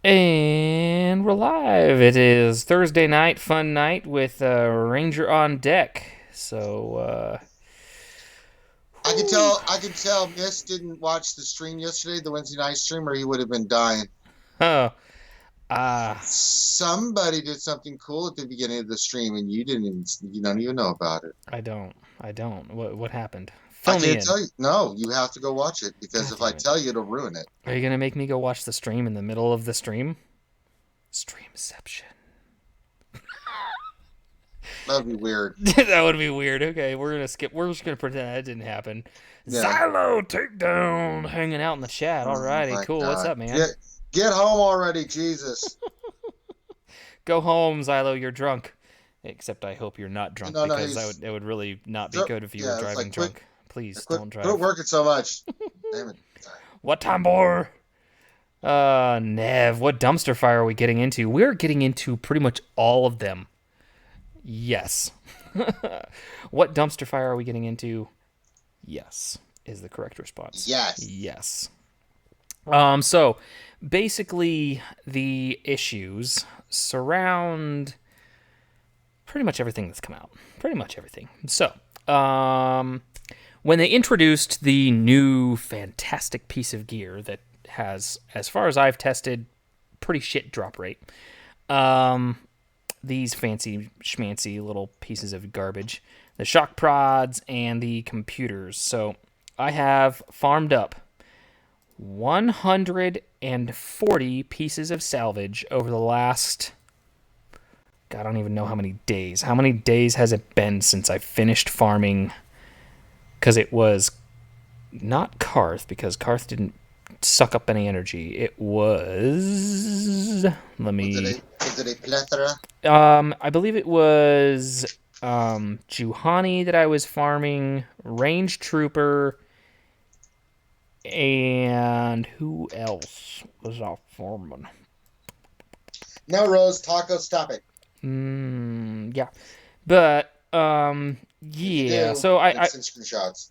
And we're live. It is Thursday night, fun night with Ranger on deck. I can tell Miss didn't watch the stream yesterday, the Wednesday night stream, or he would have been dying. Oh, uh, Somebody did something cool at the beginning of the stream and you don't even know about it. I don't. I don't. What happened? I Fill me can't in. tell you. No, you have to go watch it because God if I damn it. tell you, it'll ruin it. Are you going to make me go watch the stream in the middle of the stream? Streamception. That'd be weird. That would be weird. Okay, we're going to skip. We're just going to pretend that didn't happen. Yeah. Xylo takedown. Hanging out in the chat. Oh Alrighty, my cool. What's God. up, man? Get home already, Jesus. Go home, Xylo. You're drunk. Except I hope you're not drunk No, no, because he's it would really not be good if you were yeah. It's driving like quit, drunk. Please quit, don't quit drive. working so much. Damn it. What time, boy? Nev, what dumpster fire are we getting into? We're getting into pretty much all of them. Yes. What dumpster fire are we getting into? Yes, is the correct response. Yes. Yes. So basically the issues surround pretty much everything that's come out. Pretty much everything. So, when they introduced the new fantastic piece of gear that has, as far as I've tested, pretty shit drop rate. These fancy schmancy little pieces of garbage. The shock prods and the computers. So, I have farmed up 140 pieces of salvage over the last... God, I don't even know how many days. How many days has it been since I finished farming? Because it was not Karth, because Karth didn't suck up any energy. It was... Let me... Was it a plethora? I believe it was Juhani that I was farming, Range Trooper, and who else was I farming? No, Rose. Taco, stop it. Yeah. But yeah. So I send screenshots.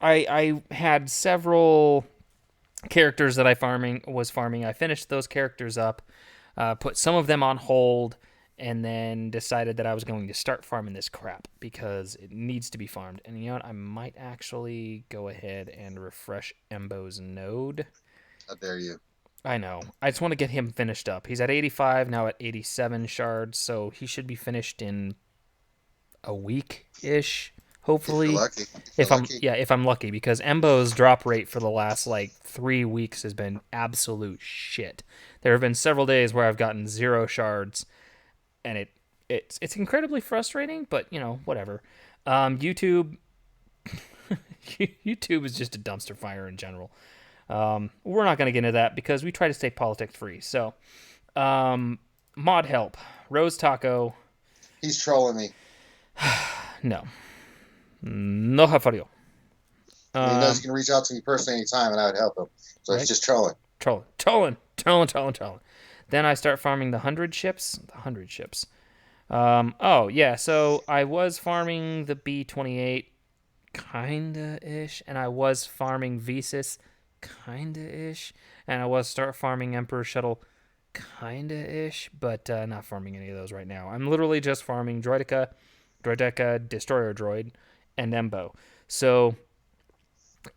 I had several characters that I was farming. I finished those characters up, put some of them on hold, and then decided that I was going to start farming this crap because it needs to be farmed. And you know what? I might actually go ahead and refresh Embo's node. How dare you? I know. I just want to get him finished up. He's at 85, now at 87 shards, so he should be finished in a week-ish, hopefully. If you're lucky. If I'm lucky, because Embo's drop rate for the last, 3 weeks has been absolute shit. There have been several days where I've gotten 0 shards, and it's incredibly frustrating, but, whatever. YouTube... YouTube is just a dumpster fire in general. We're not going to get into that because we try to stay politics free. So, mod help. Rose Taco. He's trolling me. No. No hafario. He knows he can reach out to me personally anytime and I would help him. So It's just trolling. Trolling. Then I start farming the 100 ships. Oh, yeah. So I was farming the B-28 kinda-ish. And I was farming Vesus kinda-ish, and I was start farming Emperor Shuttle kinda-ish, but not farming any of those right now. I'm literally just farming Droideka, Destroyer Droid, and Embo. So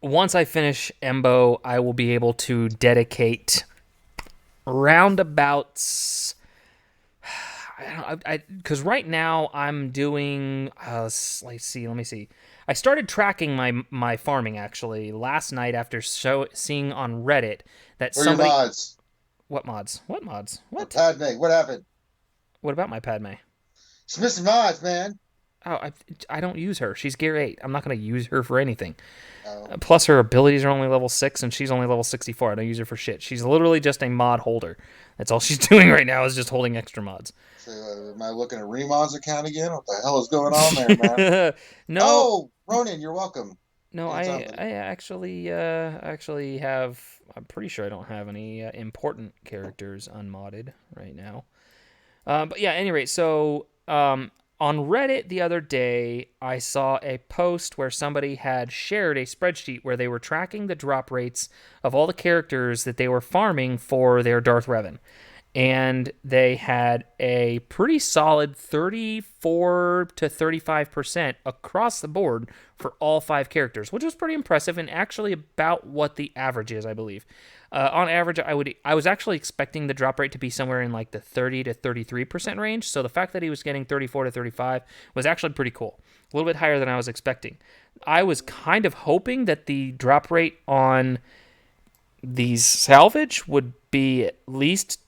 once I finish Embo, I will be able to dedicate roundabouts... because right now I'm doing... let me see. I started tracking my farming actually last night after seeing on Reddit that Where somebody. Your mods? What mods? What mods? What? Padme. What happened? What about my Padme? She's missing mods, man. Oh, I don't use her. She's Gear 8. I'm not going to use her for anything. Oh. Plus, her abilities are only level 6, and she's only level 64. I don't use her for shit. She's literally just a mod holder. That's all she's doing right now is just holding extra mods. So, am I looking at Remon's account again? What the hell is going on there, man? No. Oh, Ronan, you're welcome. No, I actually have... I'm pretty sure I don't have any important characters unmodded right now. But yeah, anyway, so... on Reddit the other day, I saw a post where somebody had shared a spreadsheet where they were tracking the drop rates of all the characters that they were farming for their Darth Revan. and they had a pretty solid 34 to 35% across the board for all 5 characters, which was pretty impressive and actually about what the average is, I believe. On average, I was actually expecting the drop rate to be somewhere in like the 30 to 33% range. So the fact that he was getting 34 to 35 was actually pretty cool. A little bit higher than I was expecting. I was kind of hoping that the drop rate on these salvage would be at least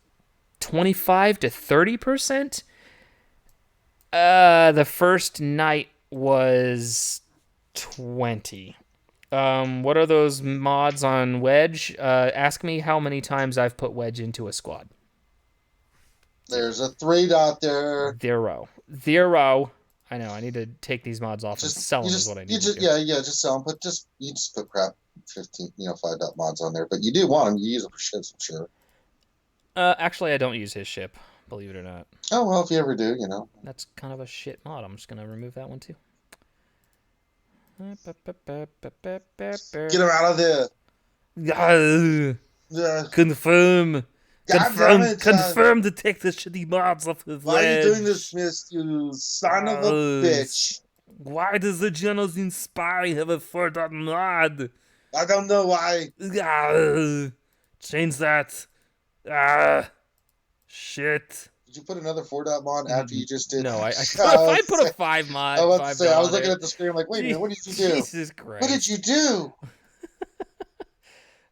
25 to 30%. The first night was 20. What are those mods on Wedge? Ask me how many times I've put Wedge into a squad. There's a 3 dot there. Zero. I know. I need to take these mods off and Just sell you them. Is what just I you need to just do. yeah, just sell them. But you just put crap 15, 5 dot mods on there. But you do want them. You use them for ships, I'm sure. Actually, I don't use his ship. Believe it or not. Oh well, if you ever do, That's kind of a shit mod. I'm just gonna remove that one too. get them out of there. Yeah. Confirm. God damn it! Confirm to take the shitty mods off of Why are you doing this, Wedge. Miss? You son of a bitch! Why does the Generals in Spy have a 4 dot mod? I don't know why. Change that. Ah, shit. Did you put another 4 dot mod after you just did? No, I I put a 5 mod. I was about to 5 say, dot I was on looking it. at the screen like, wait a minute, what did you do? Jesus Christ. What did you do?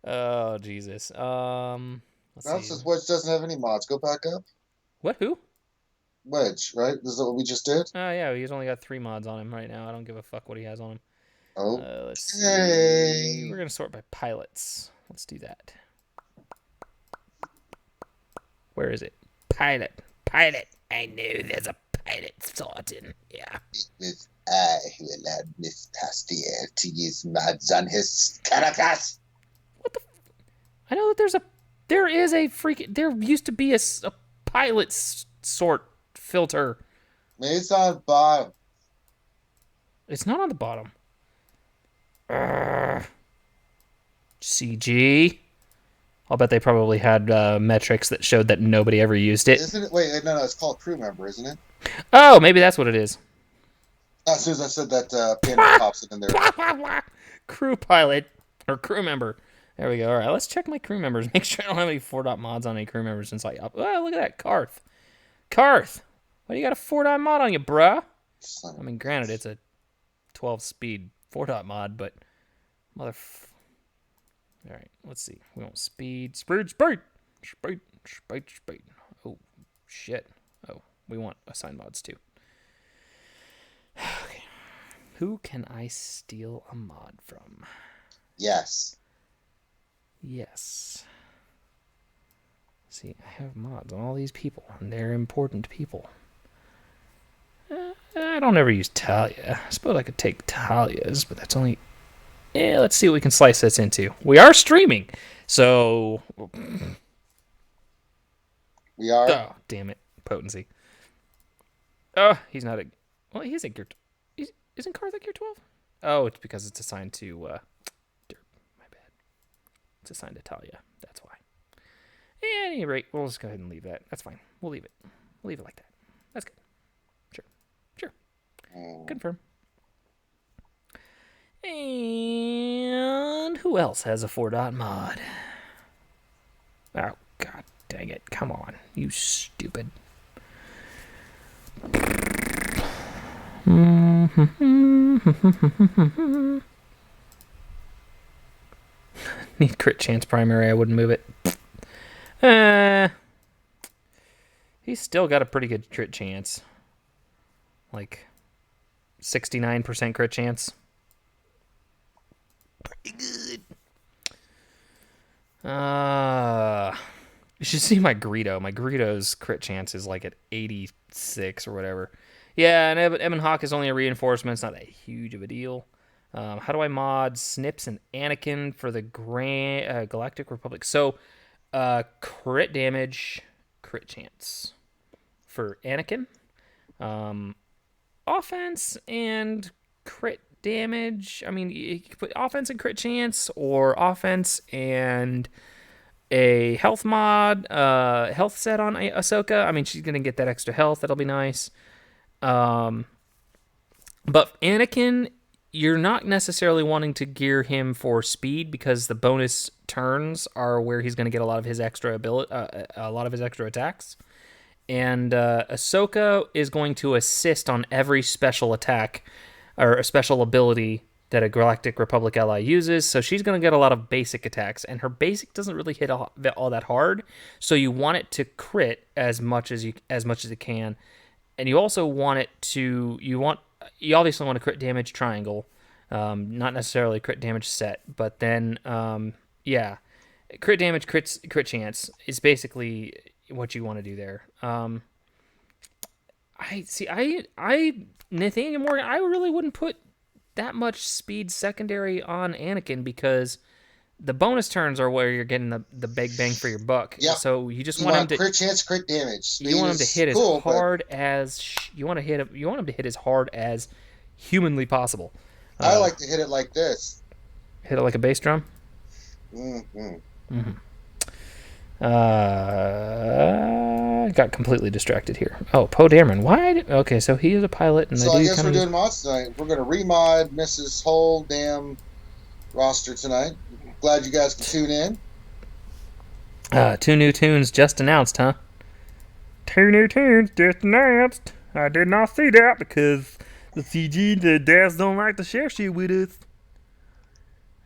Oh, Jesus. Let's Now see. since Wedge doesn't have any mods, go back up. What? Who? Wedge, right? This is what we just did? Oh, yeah, he's only got 3 mods on him right now. I don't give a fuck what he has on him. Oh. Let's see. Hey. We're going to sort by pilots. Let's do that. Where is it? Pilot. I know there's a pilot sorting. Yeah. It was I who allowed Miss Pastier to use mods on his characters. I know that there used to be a pilot sort filter. Maybe it's on bottom. It's not on the bottom. CG. I'll bet they probably had metrics that showed that nobody ever used it. Isn't it? Wait, no, it's called crew member, isn't it? Oh, maybe that's what it is. As soon as I said that, Panda pops it in there. Crew pilot or crew member. There we go. All right, let's check my crew members. Make sure I don't have any 4 dot mods on any crew members since I up. Oh, look at that, Karth. Why do you got a 4 dot mod on you, bruh? I mean, granted, it's a 12 speed 4 dot mod, but All right, let's see. We want speed. Oh, shit. Oh, we want assigned mods too. Okay. Who can I steal a mod from? Yes. See, I have mods on all these people, and they're important people. I don't ever use Talia. I suppose I could take Talia's, but that's only... let's see what we can slice this into. We are streaming, so... We are? Oh, damn it. Potency. Oh, he's not a... Well, he's a gear... Isn't Karthik gear 12? Oh, it's because it's assigned to... Derp. My bad. It's assigned to Talia. That's why. At any rate, we'll just go ahead and leave that. That's fine. We'll leave it. We'll leave it like that. That's good. Sure. Confirm. And who else has a 4 dot mod? Oh, god dang it. Come on. You stupid. Need crit chance primary. I wouldn't move it. He's still got a pretty good crit chance. Like 69% crit chance. Pretty good. You should see my Greedo. My Greedo's crit chance is like at 86 or whatever. Yeah, and Ebon Hawk is only a reinforcement. It's not that huge of a deal. How do I mod Snips and Anakin for the Galactic Republic? So, crit damage, crit chance for Anakin. Offense and crit damage. I mean, you can put offense and crit chance, or offense and a health mod, health set on Ahsoka. I mean, she's gonna get that extra health. That'll be nice. Um, but Anakin, you're not necessarily wanting to gear him for speed because the bonus turns are where he's going to get a lot of his extra ability, a lot of his extra attacks. And Ahsoka is going to assist on every special attack or a special ability that a Galactic Republic ally uses. So she's going to get a lot of basic attacks, and her basic doesn't really hit all that hard. So you want it to crit as much as it can, and you also want it to you obviously want a crit damage triangle, not necessarily crit damage set, but then yeah, crit damage crit chance is basically what you want to do there. I see. I Nathaniel Morgan. I really wouldn't put that much speed secondary on Anakin because the bonus turns are where you're getting the big bang for your buck. Yep. So you just You want him want to crit chance, crit damage. you Speed want him to is hit as cool, but hard as you want him to hit as hard as humanly possible. I Uh, like to hit it like this. Hit it like a bass drum. Mm-hmm. Got completely distracted here. Oh, Poe Dameron. Why? Okay, so he is a pilot, and they So I do guess kind we're of use. doing mods tonight. We're going to remod Mrs. whole damn roster tonight. Glad you guys can tune in. Two new tunes just announced, huh? Two new tunes just announced. I did not see that because the CG, the dads don't like to share shit with us.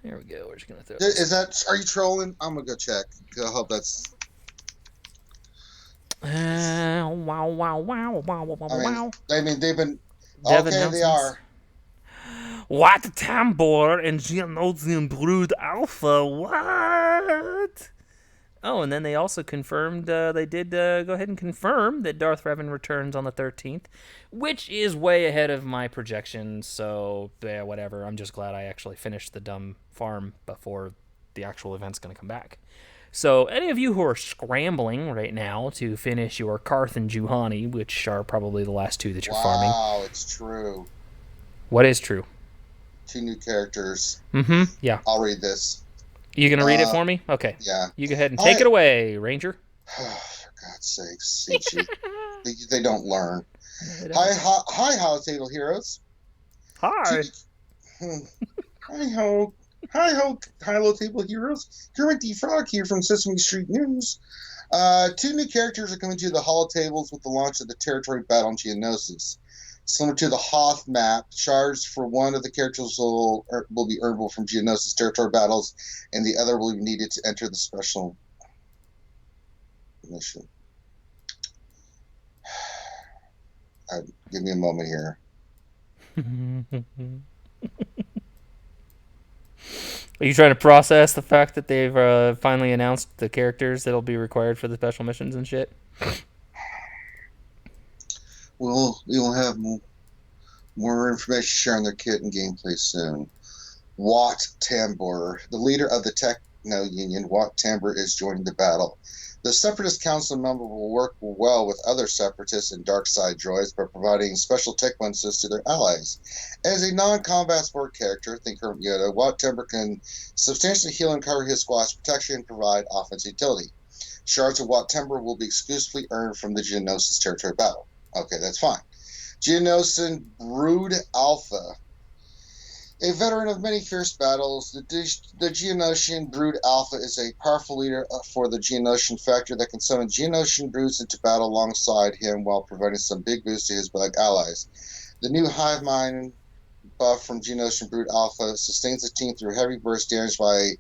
There we go. We're just gonna throw this. Is that? Are you trolling? I'm gonna go check. I hope that's. Wow, wow, wow, wow, wow, I mean, wow. I mean, they've been Dev okay. They announcements. are. What Tambor and Geonosian Brood Alpha? What? Oh, and then they also confirmed, they did go ahead and confirm that Darth Revan returns on the 13th, which is way ahead of my projections. So, yeah, whatever. I'm just glad I actually finished the dumb farm before the actual event's going to come back. So, any of you who are scrambling right now to finish your Karth and Juhani, which are probably the last two that you're farming, Wow, it's true. what is true? Two new characters. Yeah. I'll read this. You going to read it for me? Okay. Yeah. You go ahead and take Hi. it away, Ranger. For God's sakes, CG. They don't learn. No, Hi, Hollow Table Heroes. Hi. Hi ho, Hilo Table Heroes. Kermit the Frog here from Sesame Street News. Two new characters are coming to the Holo Tables with the launch of the Territory Battle in Geonosis. Similar to the Hoth map, shards for one of the characters will be earnable from Geonosis Territory Battles, and the other will be needed to enter the special mission. Give me a moment here. Are you trying to process the fact that they've finally announced the characters that'll be required for the special missions and shit? We will have more information sharing their kit and gameplay soon. Wat Tambor, the leader of the Techno Union, Wat Tambor is joining the battle. The Separatist Council member will work well with other Separatists and dark side droids by providing special tech bonuses to their allies. As a non-combat support character, think Hermit Yoda, Wat Tambor can substantially heal and cover his squad's protection and provide offensive utility. Shards of Wat Tambor will be exclusively earned from the Geonosis territory battle. Okay, that's fine. Geonosian Brood Alpha. A veteran of many fierce battles, the Geonosian Brood Alpha is a powerful leader for the Geonosian factor that can summon Geonosian broods into battle alongside him while providing some big boost to his black allies. The new Hive Mind buff from Geonosian Brood Alpha sustains the team through heavy burst damage by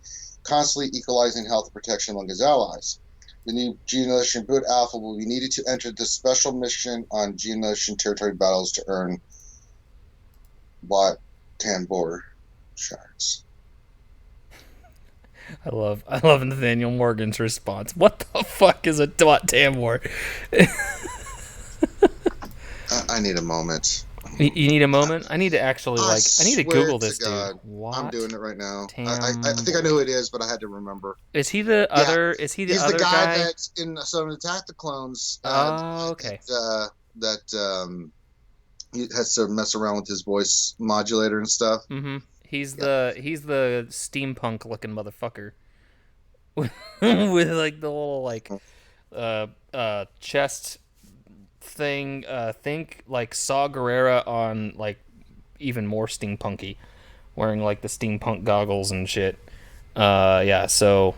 constantly equalizing health and protection among his allies. The new Geonosian Brood Alpha will be needed to enter the special mission on Geonosian territory battles to earn Wat Tambor shards. I love Nathaniel Morgan's response. What the fuck is a Wat Tambor? I need a moment. You need a moment. I need to actually I need to swear Google to this God, dude. What? I'm doing it right now. I think I Tambor. know who it is, but I had to remember. Is he the Yeah, other? Is he the he's the other guy guy? that's in some Attack the Clones. Oh, okay. He has to mess around with his voice modulator and stuff. He's Yeah. the steampunk looking motherfucker. with like the little like chest thing. Think like Saw Gerrera on like even more steampunky, wearing like the steampunk goggles and shit. Yeah. So,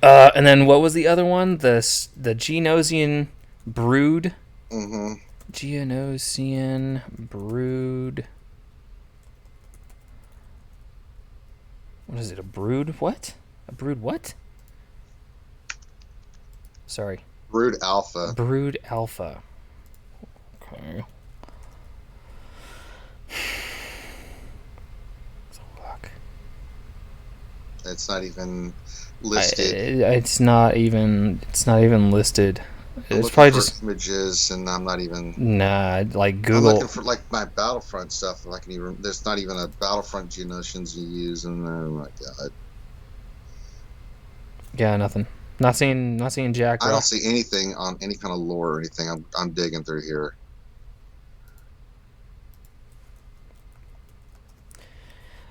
and then what was the other one? The Geonosian Brood. Mm-hmm. Geonosian Brood. What is it? A brood? What? A brood? What? Sorry. Brood Alpha. Brood Alpha. Okay. Fuck. It's not even I, listed. it's not even. It's not even listed. I'm It's looking probably for just images, and I'm not even. nah. Like I'm looking Google. for like my Battlefront stuff. If I can even. There's not even a Battlefront Geonosians you use, and oh my god, Yeah, nothing. Not seeing. Not seeing Jack, I bro. don't see anything on any kind of lore or anything. I'm digging through here.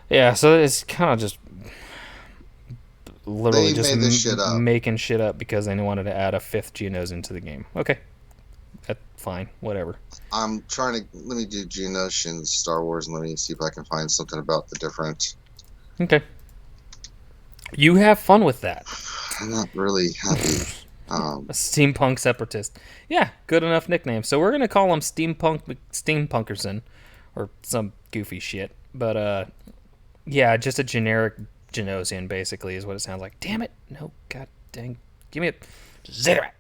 Yeah, so it's kind of just literally They just made this shit up. making shit up because they wanted to add a fifth Geonos into the game. Okay, that's fine. Whatever. I'm trying to let me do Geonosians Star Wars and let me see if I can find something about the different. Okay. You have fun with that. I'm not really happy. A steampunk separatist. Yeah, good enough nickname. So we're gonna call him Steampunkerson, or some goofy shit. But yeah, just a generic Genosian basically is what it sounds like. Damn it! No, god dang. Give me a Zetamat.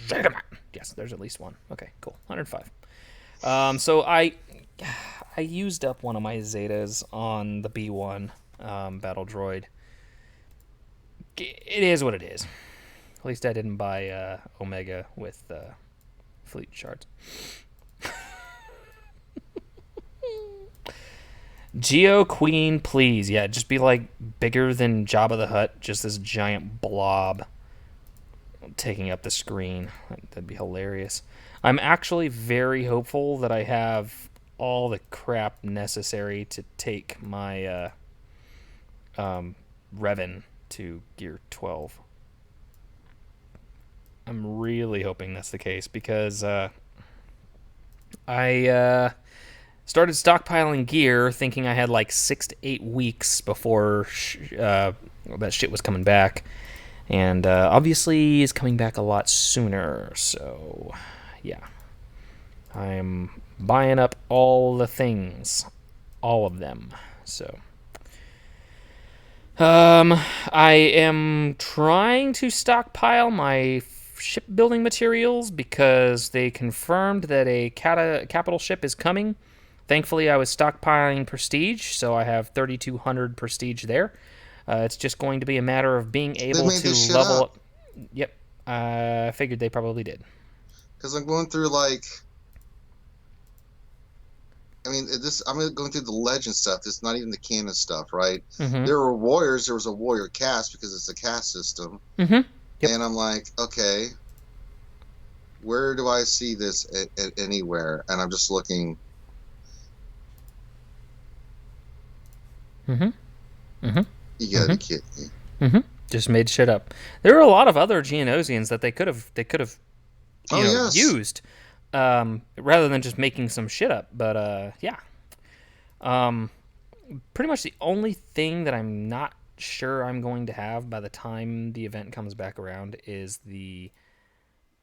Zetamat. Yes, there's at least one. Okay, cool. 105. So I used up one of my Zetas on the B1 battle droid. It is what it is. At least I didn't buy Omega with fleet shards. Geo Queen, please. Yeah, just be like bigger than Jabba the Hutt. Just this giant blob taking up the screen. That'd be hilarious. I'm actually very hopeful that I have all the crap necessary to take my Revan to Gear 12. I'm really hoping that's the case because I started stockpiling gear thinking I had like 6 to 8 weeks before that shit was coming back. And obviously is coming back a lot sooner. So, yeah. I'm buying up all the things. All of them. So. I am trying to stockpile my shipbuilding materials because they confirmed that a capital ship is coming. Thankfully, I was stockpiling prestige, so I have 3,200 prestige there. It's just going to be a matter of being They able made to this shit level up up. Yep, I figured they probably did. because I'm going through like. I mean, this. I'm going through the legend stuff. It's not even the canon stuff, right? Mm-hmm. There were warriors. There was a warrior caste because it's a caste system, Mm-hmm. Yep. and I'm like, okay, where do I see this anywhere? And I'm just looking. Mm-hmm. Mm-hmm. You gotta Mm-hmm. be kidding me. Mm-hmm. Just made shit up. There were a lot of other Geonosians that they could have Oh yes, used rather than just making some shit up. But yeah, um, pretty much the only thing that I'm not sure I'm going to have by the time the event comes back around is the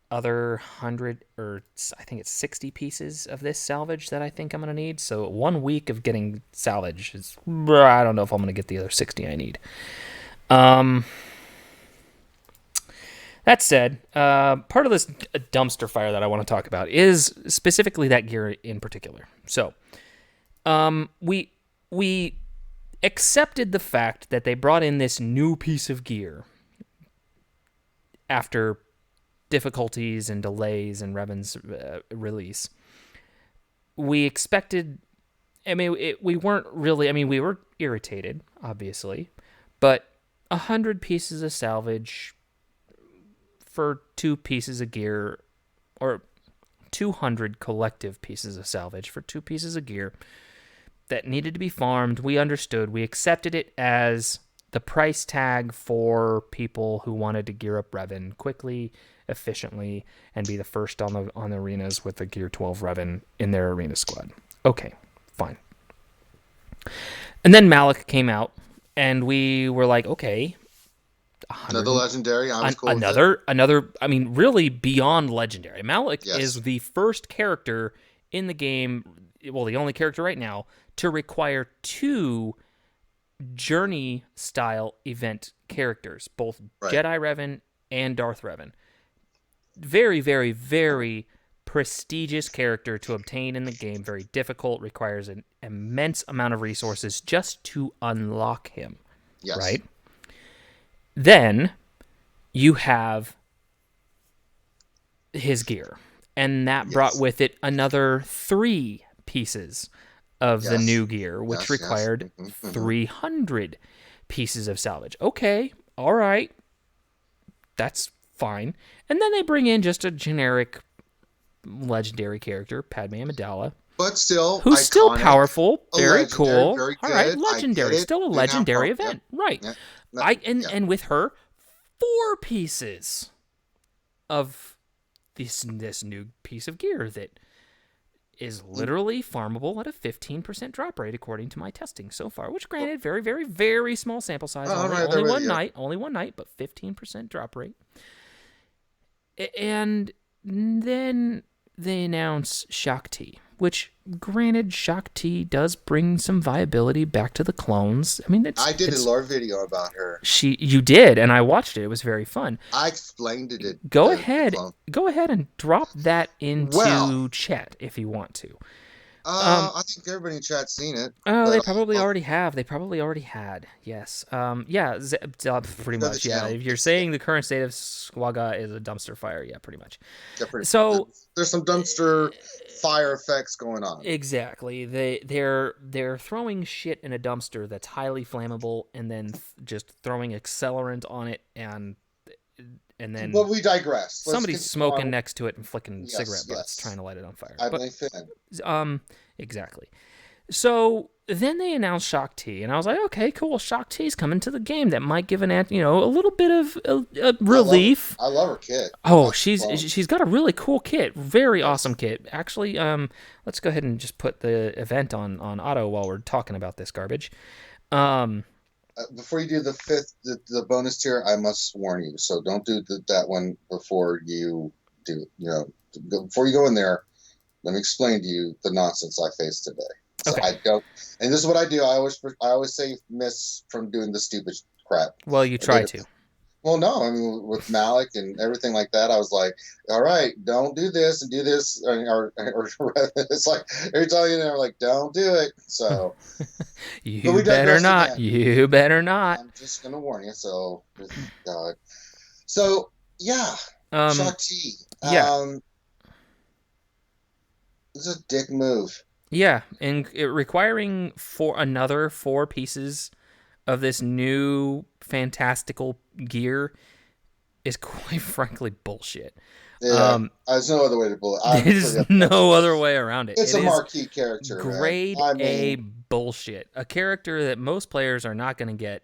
other 100 or I think it's 60 pieces of this salvage that I think I'm going to need. So 1 week of getting salvage is I don't know if I'm going to get the other 60 I need. Um, that said, part of this dumpster fire that I want to talk about is specifically that gear in particular. So, we accepted the fact that they brought in this new piece of gear after difficulties and delays in Revan's release. We expected. I mean, we weren't really. I mean, we were irritated, obviously, but 100 pieces of salvage for 2 pieces of gear, or 200 collective pieces of salvage for 2 pieces of gear that needed to be farmed. We understood. We accepted it as the price tag for people who wanted to gear up Revan quickly, efficiently, and be the first on the arenas with the Gear 12 Revan in their arena squad. Okay, fine. And then Malik came out, and we were like, okay, Another 100 legendary. I was cool with it. another. I mean, really beyond legendary. Malik is Yes. the first character in the game, well, the only character right now to require two journey style event characters, both Right. Jedi Revan and Darth Revan. Very, very, very prestigious character to obtain in the game. Very difficult, requires an immense amount of resources just to unlock him, Yes. right? Then you have his gear, and that brought Yes. with it another three pieces of the Yes. new gear, which Yes. Yes. required Hmm. 300 pieces of salvage. Okay, all right, that's fine. And then they bring in just a generic legendary character, Padme Amidala, But still who's still iconic. powerful, A very legendary, cool. very All right, good. I get legendary, it. still a Didn't have legendary problem. Yep. event, right? Yep. No, I and yeah. and with her, four pieces of this new piece of gear that is literally farmable at a 15% drop rate according to my testing so far, which granted, very, very, very small sample size, Oh, only right, only one yeah. night, but 15% drop rate. And then they announce Shakti, which granted Shakti does bring some viability back to the clones. I mean, I did a it's lore video about her. you did, and I watched it. It was very fun. I explained it. Go The ahead, clone. go ahead and drop that Well, into chat if you want to. I think everybody in chat's seen it, Oh, they but probably I'll already have. They probably already had. Yes. Yeah. Pretty go to the much. Yeah. channel. If you're saying the current state of Squaga is a dumpster fire, yeah, pretty much. Yeah, So there's some dumpster fire effects going on. exactly, they're throwing shit in a dumpster that's highly flammable, and then just throwing accelerant on it, and then But we digress. Let's somebody's continue smoking on. next to it and flicking Yes, cigarette butts yes. trying to light it on fire. I But blame Finn. exactly. So then they announced Shakti, and I was like, okay, cool. Shakti's coming to the game. That might give a little bit of relief. I love her kid. Oh, That's fun. she's got a really cool kit, very Yes. awesome kit. Actually, let's go ahead and just put the event on auto while we're talking about this garbage. Um, Before you do the bonus tier, I must warn you. So don't do that one before you do. Before you go in there, let me explain to you the nonsense I faced today. So okay. I don't, and this is what I do. I always say miss from doing the stupid crap. Well, you try to. Well, no, I mean with Malik and everything like that, I was like, all right, don't do this and do this, or it's like every time they're like, don't do it. So, but You we better digress not. again. You better not. I'm just gonna warn you. So, God. So yeah, Um, Shakti. yeah, It's a dick move. yeah, and requiring another four pieces of this new fantastical gear is quite frankly bullshit. Yeah, there's no other way to pull it. I'm There's pretty no other way around it. It's It a is marquee character, man. grade I A mean, bullshit. A character that most players are not going to get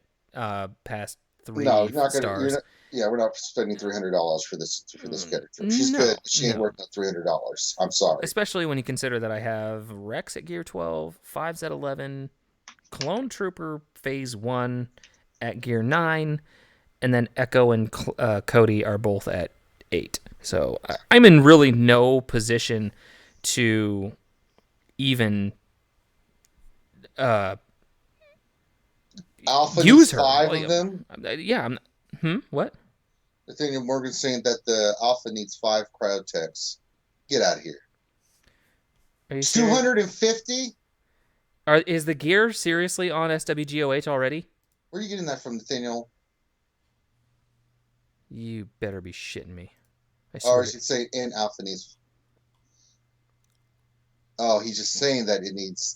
past no, three you're not gonna. You're stars. not. Yeah, we're not spending $300 for this character. She's No, good. She ain't no. worth no $300. I'm sorry. Especially when you consider that I have Rex at Gear 12, Fives at 11, Clone Trooper Phase 1 at Gear 9, and then Echo and Cody are both at 8. So I'm in really no position to even Alpha use needs her. 5 of them. Yeah. What? Nathaniel Morgan's saying that the Alpha needs 5 crowd techs. Get out of here. Are you It's serious? 250? Is the gear seriously on SWGOH already? Where are you getting that from, Nathaniel? You better be shitting me. I Or swear. I should say, in Alpha needs. Oh, he's just saying that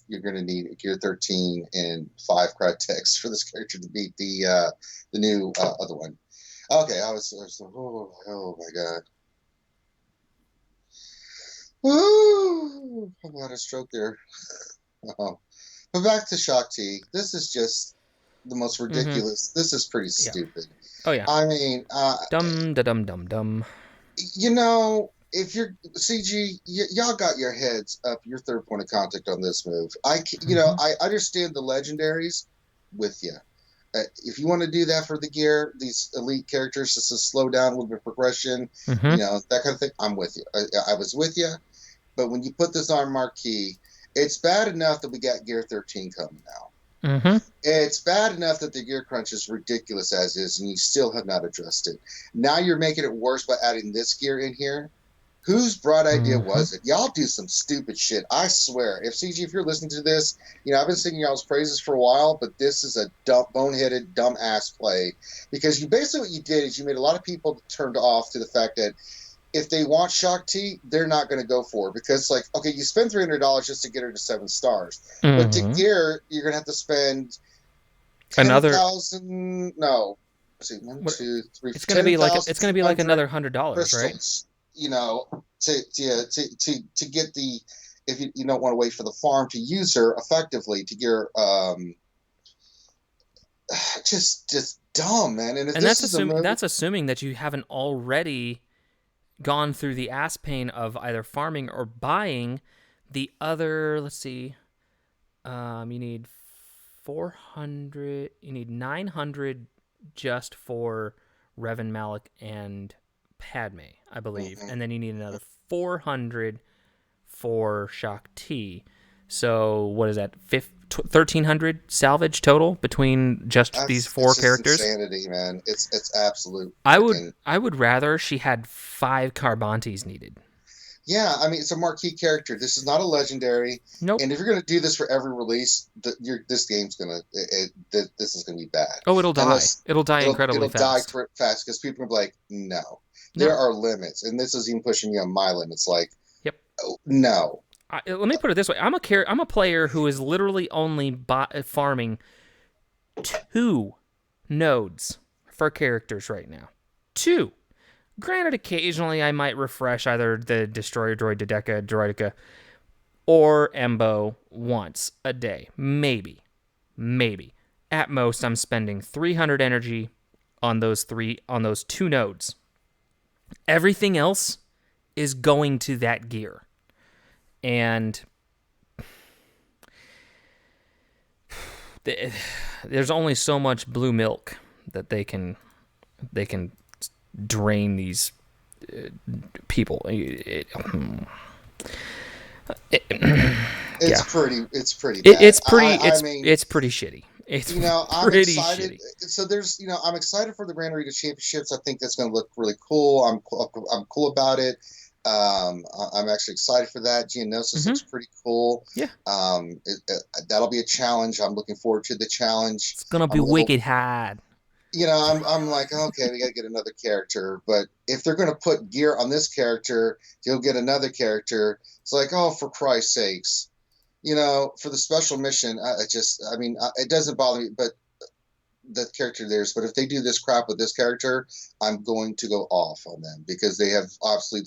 you're going to need Gear 13 and 5 crowd techs for this character to beat the new other one. Okay, I was oh my god. Woo! I had a stroke there. But back to Shakti. This is just the most Mm-hmm. ridiculous. This is pretty Yeah. stupid. Oh yeah. I mean, Dum da dum dum dum. if you're CG, y'all got your heads up. Your third point of contact on this move. Mm-hmm. I understand the legendaries with you. If you want to do that for the gear, these elite characters, just to slow down a little bit of progression, Mm-hmm. that kind of thing, I'm with you. I was with you. But when you put this on marquee, it's bad enough that we got Gear 13 coming now. Mm-hmm. It's bad enough that the gear crunch is ridiculous as is, and you still have not addressed it. Now you're making it worse by adding this gear in here. Whose bright idea Mm-hmm. was it? Y'all do some stupid shit. I swear. If CG, if you're listening to this, I've been singing y'all's praises for a while, but this is a dumb, boneheaded, dumbass play because you basically what you did is you made a lot of people turned off to the fact that if they want Shock T, they're not going to go for it because, like, okay, you spend $300 just to get her to 7 stars, but to Mm-hmm. gear, you're going to have to spend ten Another. thousand. No, let's see, one, What? two, three, It's gonna ten be like thousand it's gonna two be like hundred another $100, right? crystals. To get the if you don't want to wait for the farm to use her effectively to get her, just dumb, man. And if And this is a move, that's assuming that you haven't already gone through the ass pain of either farming or buying the other. Let's see. You need 400. You need 900 just for Revan Malik and Padme, I believe, mhm. and then you need another 400 for Shock T. So what is that? 1,300 salvage total between just these four It's just characters. insanity, man. It's absolute I would freaking. I would rather she had 5 Carbantes needed. Yeah, I mean, it's a marquee character. This is not a legendary, Nope. and if you're going to do this for every release, this game's this is gonna be bad, Oh, it'll die. unless It'll die incredibly it'll die fast. fast because people are like, no, there No. are limits, and this is even pushing me on my limits. Like, Yep. oh, no, Let me put it this way: I'm a player who is literally only farming 2 nodes for characters right now. 2. Granted, occasionally I might refresh either the Destroyer Droid, Droidica, or Embo once a day. Maybe. Maybe. At most, I'm spending 300 energy on those 2 nodes. Everything else is going to that gear. And there's only so much blue milk that they can drain these people. Yeah, it's pretty bad. it's pretty shitty. It's I'm pretty excited. shitty. So I'm excited for the Grand Arena Championships. I think that's going to look really cool. I'm cool about it. I'm actually excited for that. Geonosis Mm-hmm. looks pretty cool. Yeah, That'll be a challenge. I'm looking forward to the challenge. it's gonna be I'm a little, wicked hard. I'm like, okay, we got to get another character. But if they're going to put gear on this character, you'll get another character. It's like, oh, for Christ's sakes. For the special mission, it doesn't bother me, but the character theirs. But if they do this crap with this character, I'm going to go off on them because they have obviously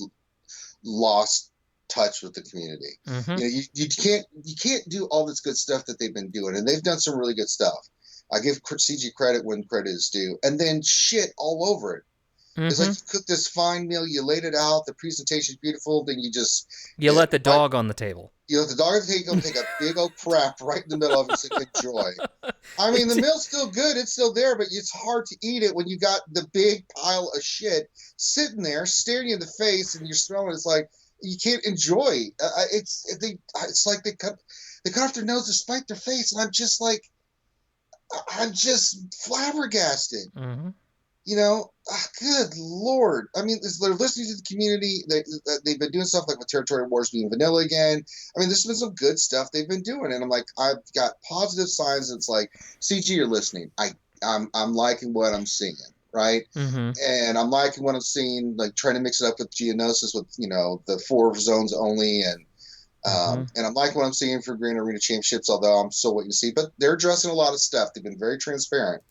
lost touch with the community. Mm-hmm. You can't do all this good stuff that they've been doing, and they've done some really good stuff. I give CG credit when credit is due, and then shit all over it. It's like Mm-hmm. you cooked this fine meal, you laid it out, the presentation's beautiful, then you just You let the right dog on the table. you let the dog take a big old crap right in the middle of it and say, enjoy. I mean, the meal's still good, it's still there, but it's hard to eat it when you got the big pile of shit sitting there staring you in the face and you're smelling it. It's like you can't enjoy. It's like they cut off their nose to spite their face, and I'm just flabbergasted. Mm-hmm. Good Lord. I mean, they're listening to the community. They've been doing stuff like with Territory Wars being vanilla again. I mean, this has been some good stuff they've been doing. And I'm like, I've got positive signs. It's like, CG, you're listening. I'm liking what I'm seeing, right? Mm-hmm. And I'm liking what I'm seeing, like trying to mix it up with Geonosis with, the 4 zones only. Mm-hmm. And I'm liking what I'm seeing for Green Arena Championships, although I'm still waiting to see. But they're addressing a lot of stuff. They've been very transparent.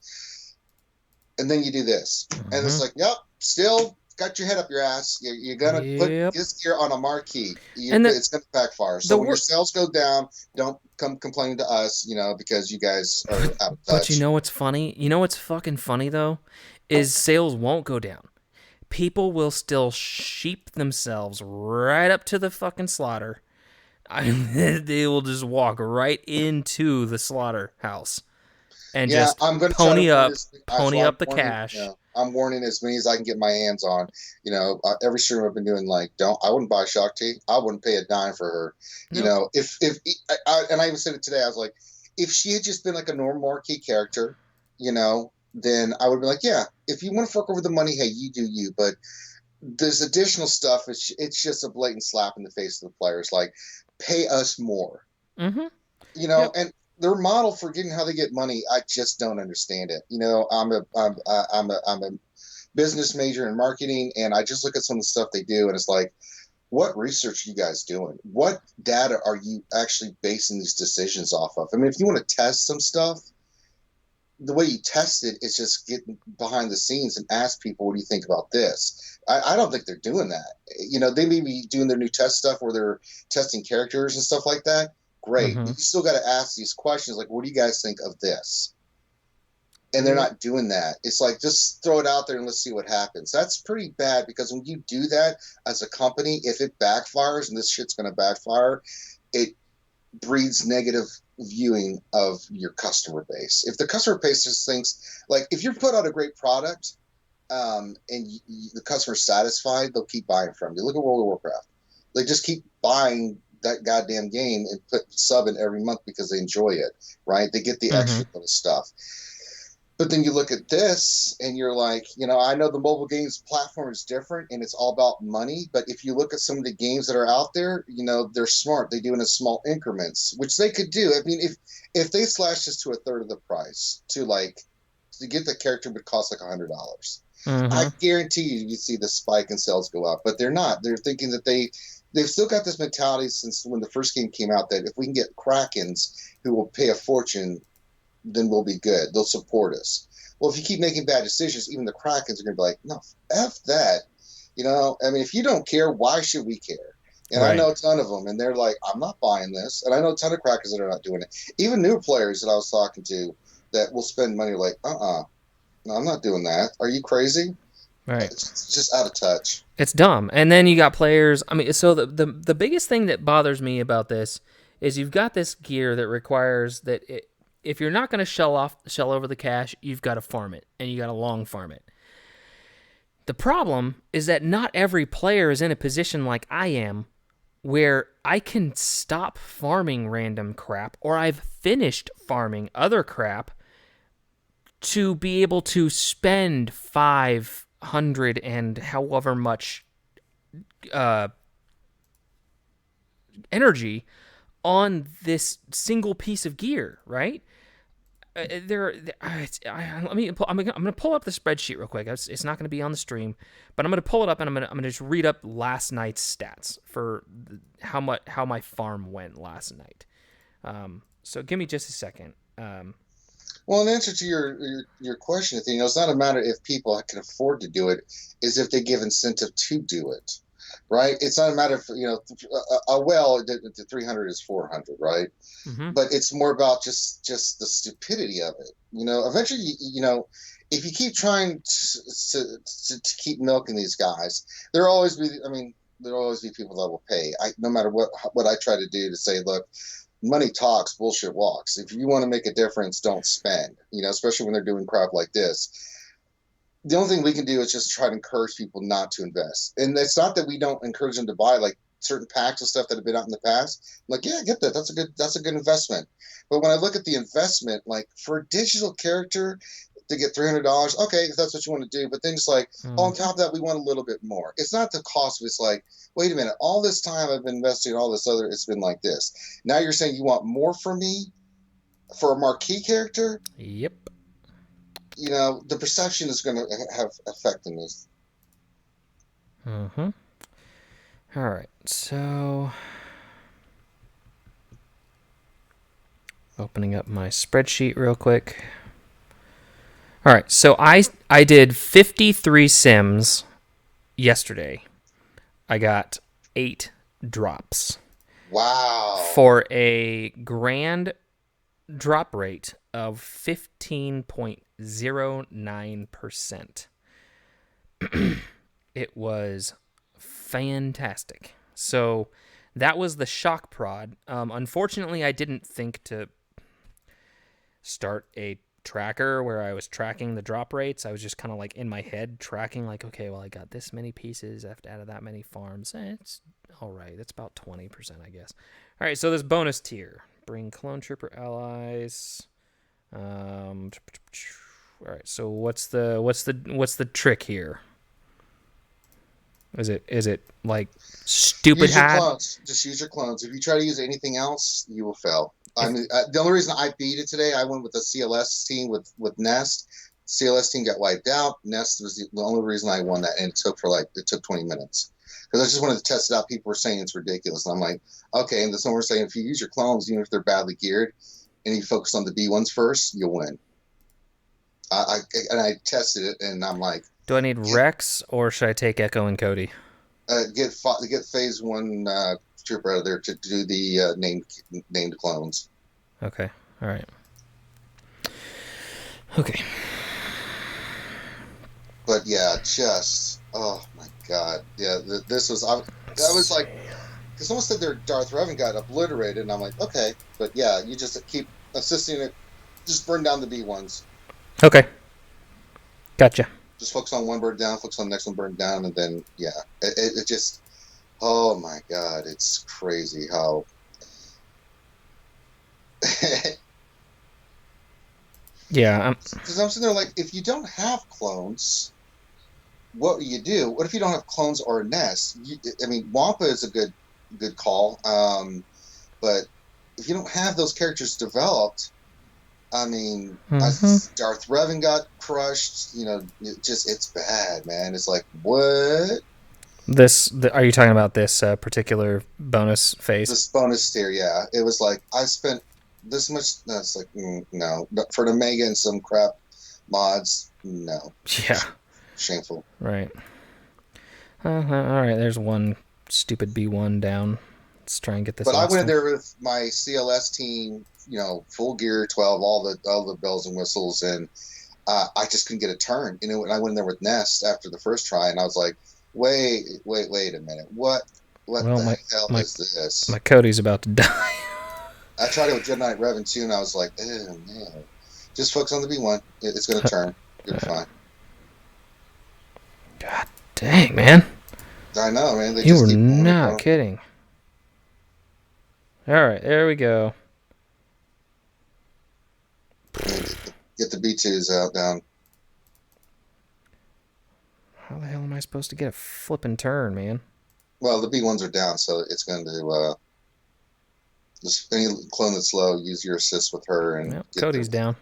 And then you do this, and Mm-hmm. it's like, yep, still got your head up your ass. You're gonna put Yep. this gear on a marquee. And It's gonna backfire. So the when your wor- sales go down, don't come complaining to us, because you guys are out of but you touch. know what's funny? You know what's fucking funny though? Is sales won't go down. People will still sheep themselves right up to the fucking slaughter. They will just walk right into the slaughterhouse and Yeah, just I'm going to try to warn as. So pony I'm up the warning. cash. I'm warning as many as I can get my hands on. Every stream I've been doing, like, don't. I wouldn't buy Shakti. I wouldn't pay a dime for her. Nope. If and I even said it today. I was like, if she had just been like a normal marquee character, then I would be like, yeah. If you want to fuck over the money, hey, you do you. But there's additional stuff. It's just a blatant slap in the face of the players. Like, pay us more. Mm-hmm. Yep. And their model for getting how they get money, I just don't understand it. I'm a business major in marketing, and I just look at some of the stuff they do, and it's like, what research are you guys doing? What data are you actually basing these decisions off of? I mean, if you want to test some stuff, the way you test it is just get behind the scenes and ask people, what do you think about this? I don't think they're doing that. They may be doing their new test stuff where they're testing characters and stuff like that. Great. Mm-hmm. But you still got to ask these questions like, what do you guys think of this? And they're Yep. not doing that. It's like, just throw it out there and let's see what happens. That's pretty bad, because when you do that as a company, if it backfires, and this shit's going to backfire, it breeds negative viewing of your customer base. If the customer base just thinks, like, if you put out a great product, and the customer's satisfied, they'll keep buying from you. Look at World of Warcraft. They just keep buying that goddamn game and put sub in every month because they enjoy it, right? They get the Mm-hmm. extra little stuff. But then you look at this and you're like, I know the mobile games platform is different and it's all about money. But if you look at some of the games that are out there, they're smart. They do it in small increments, which they could do. I mean, if they slash this to a third of the price, to get the character would cost like $100. I Mm-hmm. guarantee you see the spike in sales go up. But they're not. They're thinking that they've still got this mentality since when the first game came out, that if we can get Krakens who will pay a fortune, then we'll be good. They'll support us. Well, if you keep making bad decisions, even the Krakens are going to be like, no, F that. I mean, if you don't care, why should we care? And I Right. know a ton of them, and they're like, I'm not buying this. And I know a ton of Krakens that are not doing it. Even new players that I was talking to that will spend money like, no, I'm not doing that. Are you crazy? Right. It's just out of touch. It's dumb. And then you got players. I mean, so the biggest thing that bothers me about this is you've got this gear that requires that if you're not going to shell over the cash, you've got to farm it, and you got to long farm it. The problem is that not every player is in a position like I am, where I can stop farming random crap, or I've finished farming other crap to be able to spend 500 and however much uh, energy on this single piece of gear, right? Let me. I'm gonna pull up the spreadsheet real quick. It's not gonna be on the stream, but I'm gonna pull it up and I'm gonna just read up last night's stats for how my farm went last night. So give me just a second. Well, in answer to your question, it's not a matter if people can afford to do it, is if they give incentive to do it, right? It's not a matter of, the 300 is 400, right? Mm-hmm. But it's more about just the stupidity of it. Eventually, if you keep trying to keep milking these guys, there'll always be. I mean, there'll always be people that will pay. No matter what I try to do to say, look, money talks, bullshit walks. If you want to make a difference, don't spend. Especially when they're doing crap like this. The only thing we can do is just try to encourage people not to invest. And it's not that we don't encourage them to buy like certain packs of stuff that have been out in the past. I'm like, yeah, I get that. That's a good investment. But when I look at the investment, like for a digital character to get $300, okay, if that's what you want to do. But then it's like, on Mm-hmm. top of that, we want a little bit more. It's not the cost. It's like, wait a minute, all this time I've been investing in all this other, it's been like this. Now you're saying you want more from me for a marquee character? Yep. The perception is going to have effect in this. Mm-hmm. All right. So opening up my spreadsheet real quick. All right. So I did 53 sims yesterday, I got 8 drops Wow. for a grand drop rate of 15.09%. It was fantastic. So that was the shock prod. Unfortunately, I didn't think to start a tracker where I was tracking the drop rates. I was just kind of like in my head tracking, like, okay, well, I got this many pieces out of that many farms. It's all right. It's about 20%, I guess. All right, so this bonus tier: bring clone trooper allies. All right, so what's the trick here? Is it like stupid Use your hard? clones. Just use your clones. If you try to use anything else, you will fail. I If mean, the only reason I beat it today, I went with the CLS team with Nest. CLS team got wiped out. Nest was the only reason I won that, and it took 20 minutes because I just wanted to test it out. People were saying it's ridiculous, and I'm like, okay. And then someone was saying if you use your clones, even if they're badly geared, and you focus on the B ones first, you'll win. I and I tested it, and I'm like, do I need get Rex or should I take Echo and Cody? get phase one trooper out of there to do the named clones. Okay, all right, okay. But yeah, just oh my god, yeah. This was I was Let's like, see. because someone said their Darth Revan got obliterated, and I'm like, okay, but yeah, you just keep assisting it, just burn down the B ones, Okay, gotcha. just focus on one burn down, focus on the next one burn down, and then yeah, it just oh my god, it's crazy how. Yeah, Because I'm sitting there like, if you don't have clones, what do you do? What if you don't have clones or a nest? I mean, Wampa is a good call, but if you don't have those characters developed, I mean, mm-hmm. Darth Revan got crushed. It's bad, man. It's like what Are you talking about this particular bonus phase? this bonus tier? Yeah, it was like I spent this much. No, it's like no, but for the Omega and some crap mods. No, Yeah, shameful. right. All right, there's one stupid B1 down. Let's try and get this But I last went in one. there with my CLS team, full gear, 12, all the bells and whistles, and I just couldn't get a turn. And I went in there with Nest after the first try, and I was like, wait a minute, what Well, the my hell my is this? my Cody's about to die. I tried it with Jedi Knight Revan too, and I was like, oh man, just focus on the B1. It's going to turn. You'll be fine. God dang, man. I know, man. They You just were keep going and not going. kidding. All right, there we go. Get the B2s out down. How the hell am I supposed to get a flipping turn, man? Well, the B1s are down, so it's going to just any clone that's low, use your assist with her and Well, get there. Cody's down.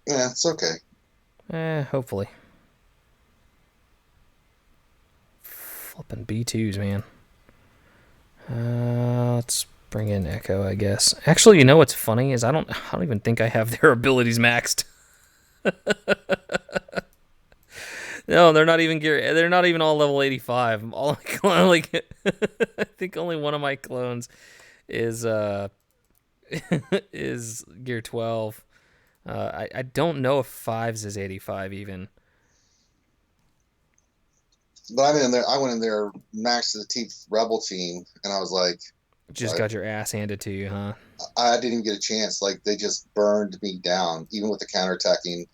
Yeah, it's okay. Hopefully. Flipping B2s, man. Let's bring in Echo, I guess. Actually, you know what's funny is I don't even think I have their abilities maxed. No, they're not even gear. They're not even all level 85. All like I think only one of my clones is is gear 12. I don't know if fives is 85 even. But I went in there max to the teeth rebel team, and I was like, Just got your ass handed to you, huh? I didn't even get a chance. Like they just burned me down. Even with the counterattacking,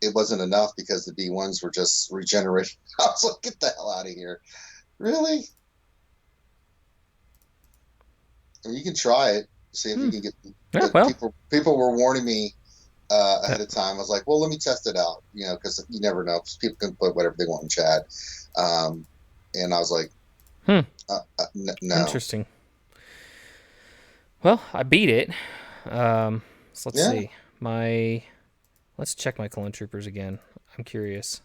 it wasn't enough because the B1s were just regenerating. I was like, get the hell out of here. Really? I mean, you can try it, see if you Hmm. can get. Yeah, But well, people were warning me uh, ahead of time. I was like, well, let me test it out, because you never know. People can put whatever they want in chat. Um, and I was like, hmm, no. interesting. Well, I beat it. So let's Yeah. see. My let's check my clone troopers again. I'm curious.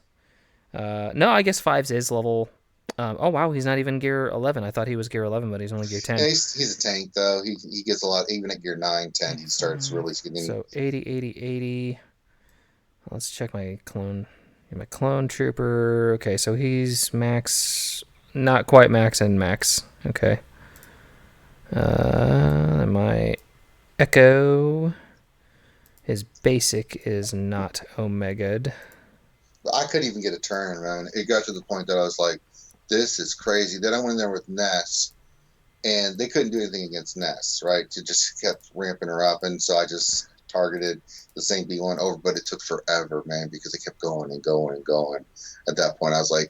No, I guess fives is level. Oh wow, he's not even gear 11. I thought he was gear 11, but he's only gear 10. Yeah, he's a tank though. He gets a lot. Even at gear 9, 10, he starts 5. really getting. So 80, 80, 80. Let's check my clone My clone trooper. Okay, so he's max, not quite max and max. Okay. My Echo, his basic is not Omega'd. I couldn't even get a turn, man. It got to the point that I was like, this is crazy. Then I went in there with Ness, and they couldn't do anything against Ness, right? It just kept ramping her up, and so I just targeted the same B1 over, but it took forever, man, because it kept going and going and going. At that point, I was like,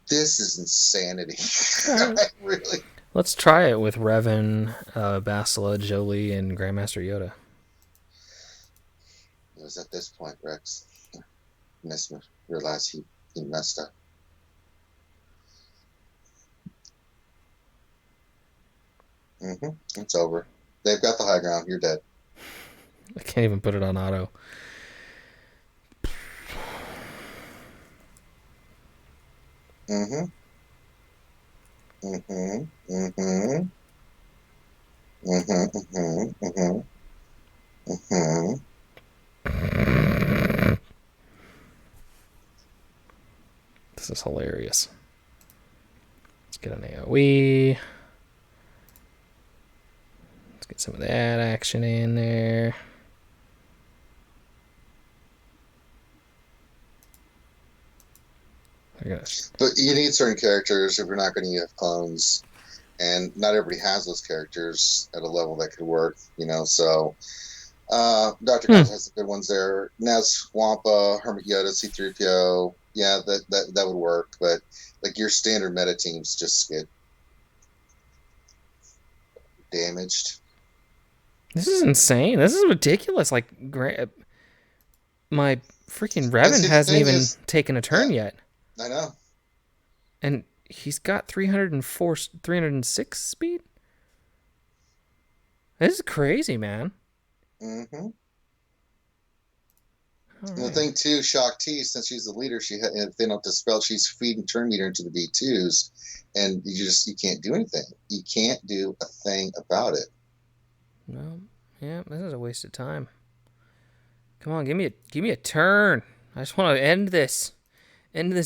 this is insanity. Really. Let's try it with Revan, Basila, Jolie, and Grandmaster Yoda. It was at this point Rex realized he messed up. It's over. They've got the high ground. You're dead. I can't even put it on auto. Mm-hmm. Mm-hmm. Mm-hmm. Mm-hmm. Mm-hmm. Mm-hmm. Mm-hmm. This is hilarious. Let's get an AoE. Let's get some of that action in there. But you need certain characters if you're not going to have clones, and not everybody has those characters at a level that could work, so Dr. Cox has some good ones there. Nez, Wampa, Hermit Yoda, C-3PO, yeah, that would work, but like your standard meta teams just get damaged. This is insane. This is ridiculous. Like, my freaking Revan hasn't even taken a turn yet. I know. And he's got 304, 306 speed? This is crazy, man. Mm-hmm. Right. And the thing too, Shock T, since she's the leader, if they don't dispel, she's feeding turn meter into the B2s, and you can't do anything. You can't do a thing about it. No, yeah, this is a waste of time. Come on, give me a turn. I just want to end this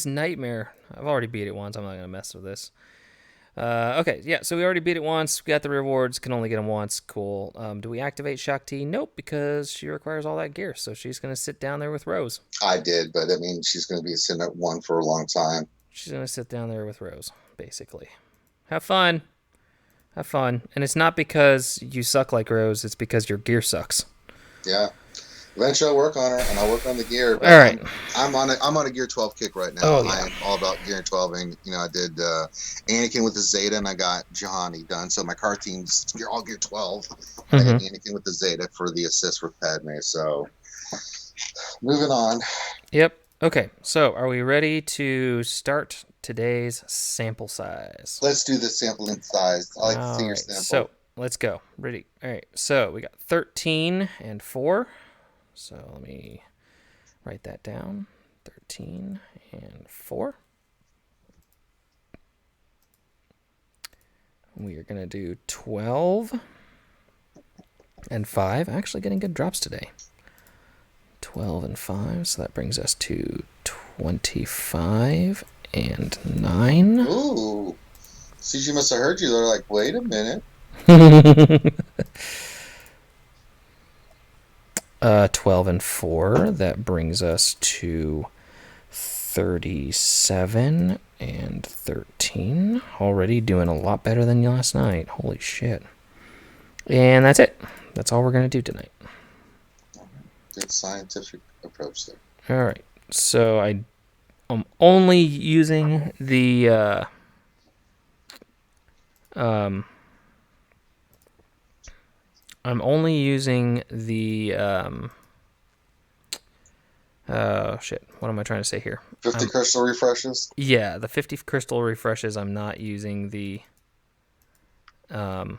nightmare. I've already beat it once. I'm not gonna mess with this. Okay, yeah, so we already beat it once. We got the rewards. Can only get them once. Cool. Do we activate Shakti? Nope, because she requires all that gear. So she's going to sit down there with Rose. I did, but I mean, she's going to be sitting at 1 for a long time. She's going to sit down there with Rose, basically. Have fun. Have fun. And it's not because you suck like Rose. It's because your gear sucks. Yeah. Eventually, I'll work on her, and I'll work on the gear. All right. I'm on a gear 12 kick right now. Oh, yeah. I'm all about gear 12ing. I did Anakin with the Zeta, and I got Johnny done. So my car team's all gear 12. Mm-hmm. I got Anakin with the Zeta for the assist with Padme. So moving on. Yep. Okay. So are we ready to start today's sample size? Let's do the sampling size. I like to see your sample. So let's go. Ready. All right. So we got 13 and 4. So let me write that down. 13 and 4. We are going to do 12 and 5. Actually getting good drops today. 12 and 5. So that brings us to 25 and 9. Ooh. CG must have heard you. They're like, wait a minute. 12 and 4. That brings us to 37 and 13. Already doing a lot better than last night. Holy shit. And that's it. That's all we're going to do tonight. Good scientific approach there. All right. So I'm only using the I'm only using the oh shit, what am I trying to say here? 50 crystal refreshes? Yeah, the 50 crystal refreshes. I'm not using the 100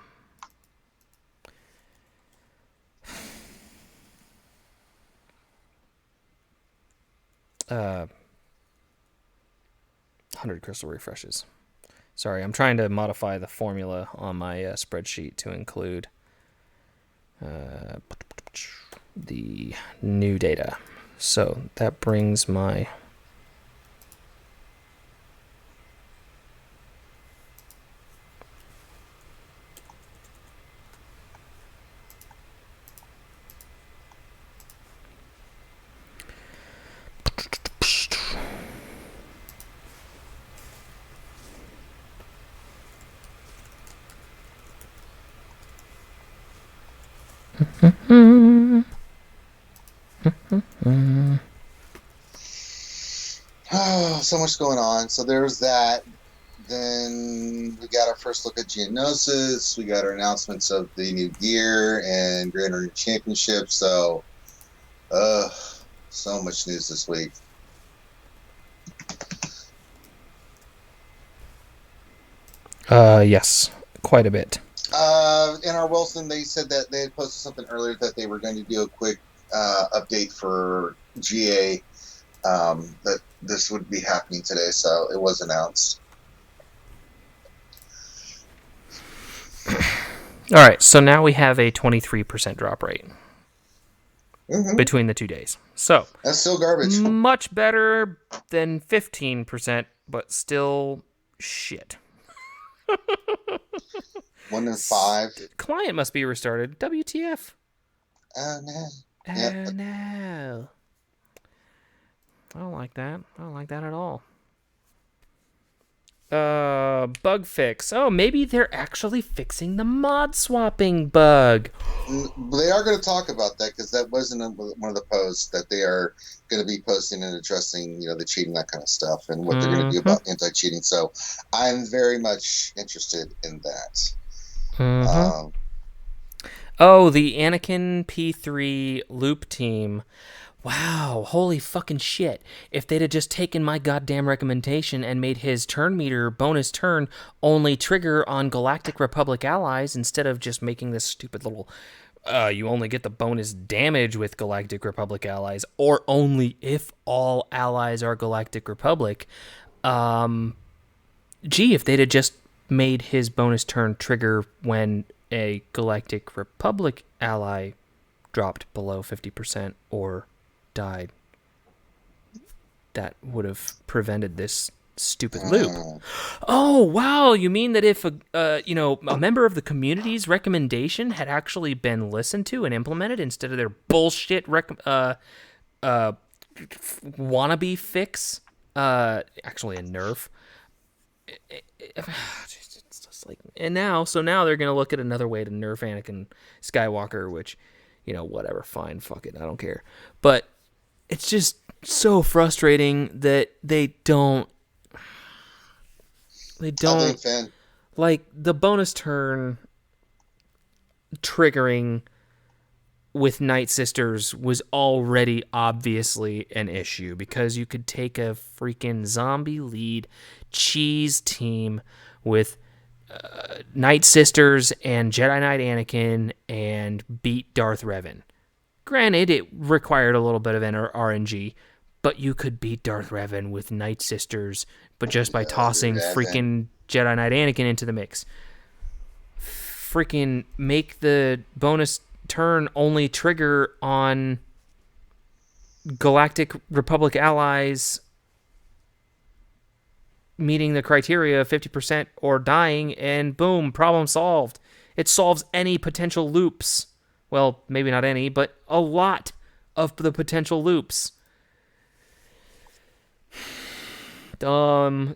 crystal refreshes. Sorry, I'm trying to modify the formula on my spreadsheet to include the new data. So that brings my Oh, so much going on. So there's that. Then we got our first look at Geonosis. We got our announcements of the new gear and Grand Arena Championship. So, uh, so much news this week. Yes, quite a bit. In our Wilson, they said that they had posted something earlier that they were going to do a quick update for GA. That this would be happening today, so it was announced. All right, so now we have a 23% drop rate Mm-hmm. between the 2 days. So That's still garbage. much better than 15%, but still shit. 1 in 5. Client must be restarted. WTF? Oh no. Yep. Oh no. I don't like that. I don't like that at all. Bug fix. Oh, maybe they're actually fixing the mod swapping bug. They are going to talk about that because that wasn't one of the posts that they are going to be posting and addressing, the cheating, that kind of stuff, and what they're going to do about anti-cheating. So I'm very much interested in that. Oh, the Anakin P3 loop team. Wow, holy fucking shit. If they'd have just taken my goddamn recommendation and made his turn meter bonus turn only trigger on Galactic Republic allies instead of just making this stupid little you only get the bonus damage with Galactic Republic allies, or only if all allies are Galactic Republic. If they'd have just made his bonus turn trigger when a Galactic Republic ally dropped below 50% or died, that would have prevented this stupid loop. Oh wow! You mean that if a member of the community's recommendation had actually been listened to and implemented instead of their bullshit wannabe fix, actually a nerf. It's just like, now they're gonna look at another way to nerf Anakin Skywalker, which, whatever, fine, fuck it, I don't care. But it's just so frustrating that they don't like the bonus turn triggering with Night Sisters was already obviously an issue because you could take a freaking zombie lead cheese team with Night Sisters and Jedi Knight Anakin and beat Darth Revan. Granted, it required a little bit of RNG, but you could beat Darth Revan with Night Sisters, but just by tossing freaking Jedi Knight Anakin into the mix. Freaking make the bonus turn only trigger on Galactic Republic allies meeting the criteria of 50% or dying, and boom, problem solved. It solves any potential loops. Well, maybe not any, but a lot of the potential loops. Dumb.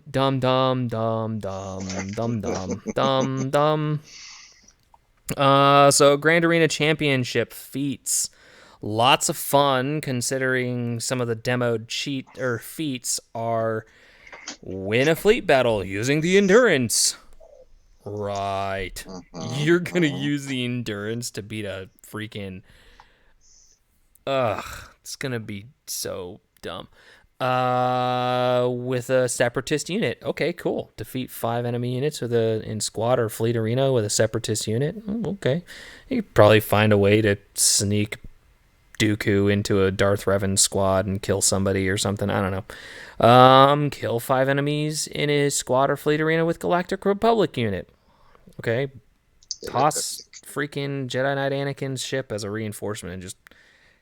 So Grand Arena Championship feats. Lots of fun considering some of the demoed feats are win a fleet battle using the endurance. Right. You're gonna use the endurance to beat a freaking... Ugh. It's gonna be so dumb. With a separatist unit. Okay, cool. Defeat 5 enemy units in squad or fleet arena with a separatist unit. Okay. You could probably find a way to sneak Dooku into a Darth Revan squad and kill somebody or something. I don't know. Kill 5 enemies in a squad or fleet arena with Galactic Republic unit. Okay. Toss freaking Jedi Knight Anakin's ship as a reinforcement and just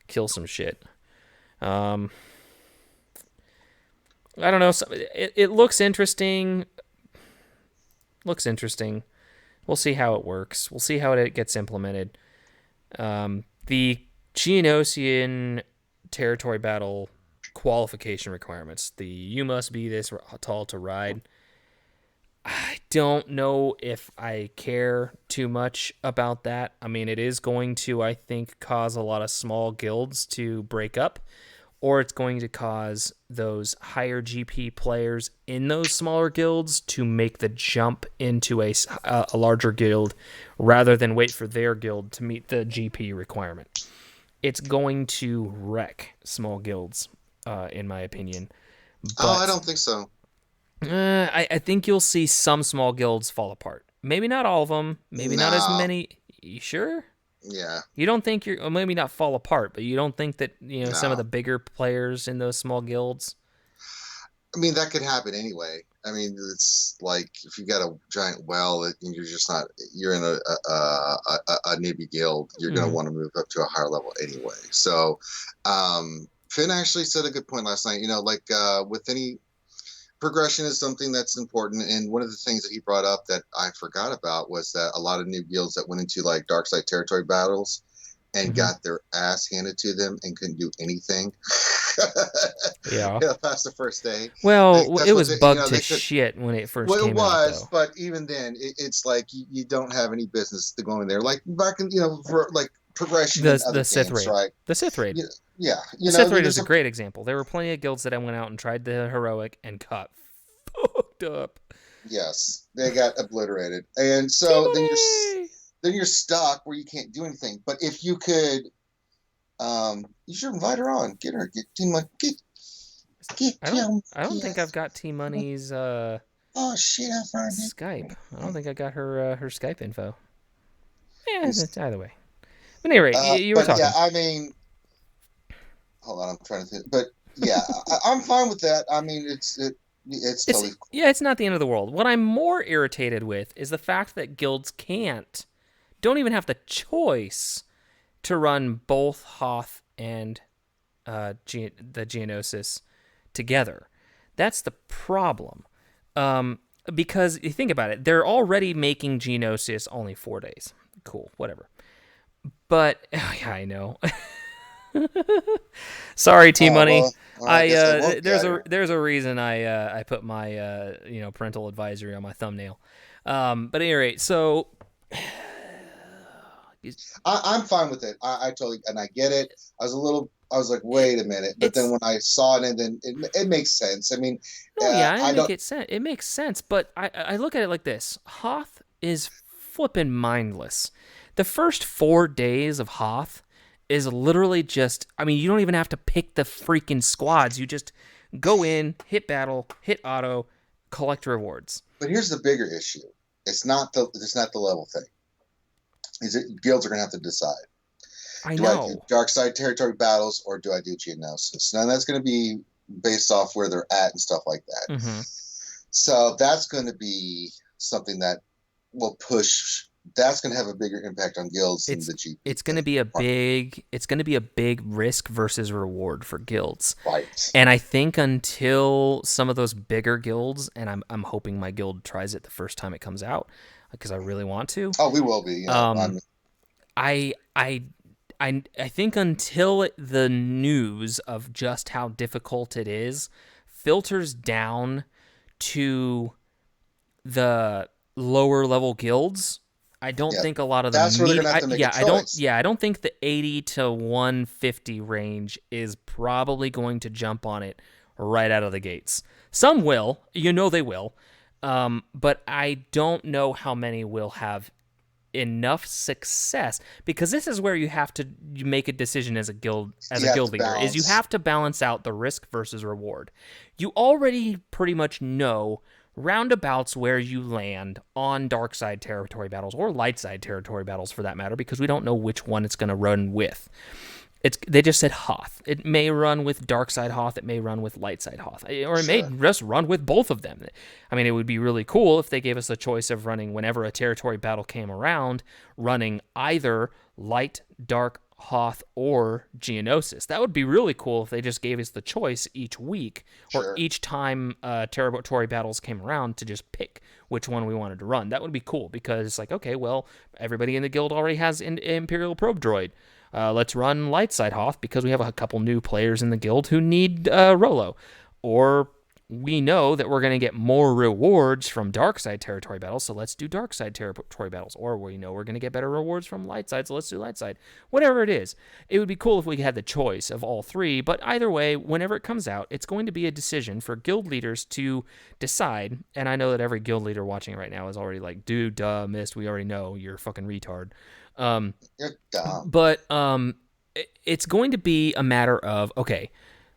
kill some shit. I don't know. It looks interesting. We'll see how it works. We'll see how it gets implemented. The Geonosian territory battle qualification requirements. You must be this tall to ride. I don't know if I care too much about that. I mean, it is going to, I think, cause a lot of small guilds to break up, or it's going to cause those higher GP players in those smaller guilds to make the jump into a larger guild rather than wait for their guild to meet the GP requirement. It's going to wreck small guilds, in my opinion. Oh, I But don't think so. I think you'll see some small guilds fall apart. Maybe not all of them. Maybe not as Nah, many. You sure? yeah, You don't think you're, or maybe not fall apart, but you don't think that, some of no. the bigger players in those small guilds. I mean, that could happen anyway. I mean, it's like if you got a giant well and you're just not, you're in a newbie guild, you're going to Mm. want to move up to a higher level anyway. So, Finn actually said a good point last night. Like with any progression is something that's important. And one of the things that he brought up that I forgot about was that a lot of new guilds that went into like dark side territory battles and Hmm. got their ass handed to them and couldn't do anything Yeah. past the first day. Well, it That's what was they, bugged to they could. shit when it first Well, it came out, was, though. but even then, it's like you don't have any business to go in there. Like back in, for like progression in The other Sith games, raid, right? the Sith raid, Yeah, yeah. the Sith raid is There's a a great example. There were plenty of guilds that I went out and tried the heroic and got fucked up. yes, they got obliterated, and so T-Money! then you're stuck where you can't do anything. But if you could, you should invite her on. Get Team get I don't. Kim. I don't think I've Yes. got T Money's Oh shit! I found it. Skype. I don't think I got her Skype info. Yeah, It's- either way. But anyway, you were but yeah, talking. I mean, hold on, I'm trying to think. But yeah, I'm fine with that. I mean, it's It's totally cool. Yeah, it's not the end of the world. What I'm more irritated with is the fact that guilds don't even have the choice to run both Hoth and the Geonosis together. That's the problem. Because you think about it, they're already making Geonosis only 4 days. Cool, whatever. But yeah, I know. Sorry, T Oh Money. well, all right, I guess I won't be out here. There's a reason I put my parental advisory on my thumbnail. But at any rate, so I'm fine with it. I totally and I get it. I was like, wait a minute, but then it's when I saw it, and then it makes sense. I mean, no, yeah, I don't. it makes sense, but I look at it like this: Hoth is flipping mindless. The first 4 days of Hoth is literally just. I mean, you don't even have to pick the freaking squads. You just go in, hit battle, hit auto, collect rewards. But here's the bigger issue. It's not the level thing. Is it guilds are gonna have to decide. I Do I do know. dark side territory battles or do I do geonosis? Now that's going to be based off where they're at and stuff like that. Mm-hmm. So that's going to be something that will push. That's going to have a bigger impact on guilds than it's the GP it's going to thing. be a big risk versus reward for guilds. Right. And I think until some of those bigger guilds, and I'm hoping my guild tries it the first time it comes out because I really want to. Oh, we will be. Um, I I I think until the news of just how difficult it is filters down to the lower level guilds, I don't yeah, think a lot of the that's where they're going to have to make a choice. I don't think the 80 to 150 range is probably going to jump on it right out of the gates. Some will, they will. But I don't know how many will have enough success, because this is where you make a decision as a guild You have to leader, is you balance. have to balance out the risk versus reward. You already pretty much know roundabouts where you land on dark side territory battles or light side territory battles for that matter, because we don't know which one it's going to run with. They just said Hoth. It may run with dark side Hoth. It may run with light side Hoth, or it may Sure. just run with both of them. I mean, it would be really cool if they gave us a choice of running whenever a territory battle came around, running either light, dark Hoth or Geonosis. That would be really cool if they just gave us the choice each week or Sure. each time territory battles came around to just pick which one we wanted to run. That would be cool, because it's like, okay, well, everybody in the guild already has an Imperial Probe Droid. Let's run Lightside Hoth because we have a couple new players in the guild who need Rolo. Or we know that we're going to get more rewards from dark side territory battles, so let's do dark side territory battles. Or we know we're going to get better rewards from light side, so let's do light side. Whatever it is, it would be cool if we had the choice of all three, but either way, whenever it comes out, it's going to be a decision for guild leaders to decide, and I know that every guild leader watching it right now is already like, dude, duh, Mist, we already know, you're a fucking retard. You're dumb. But it's going to be a matter of, okay,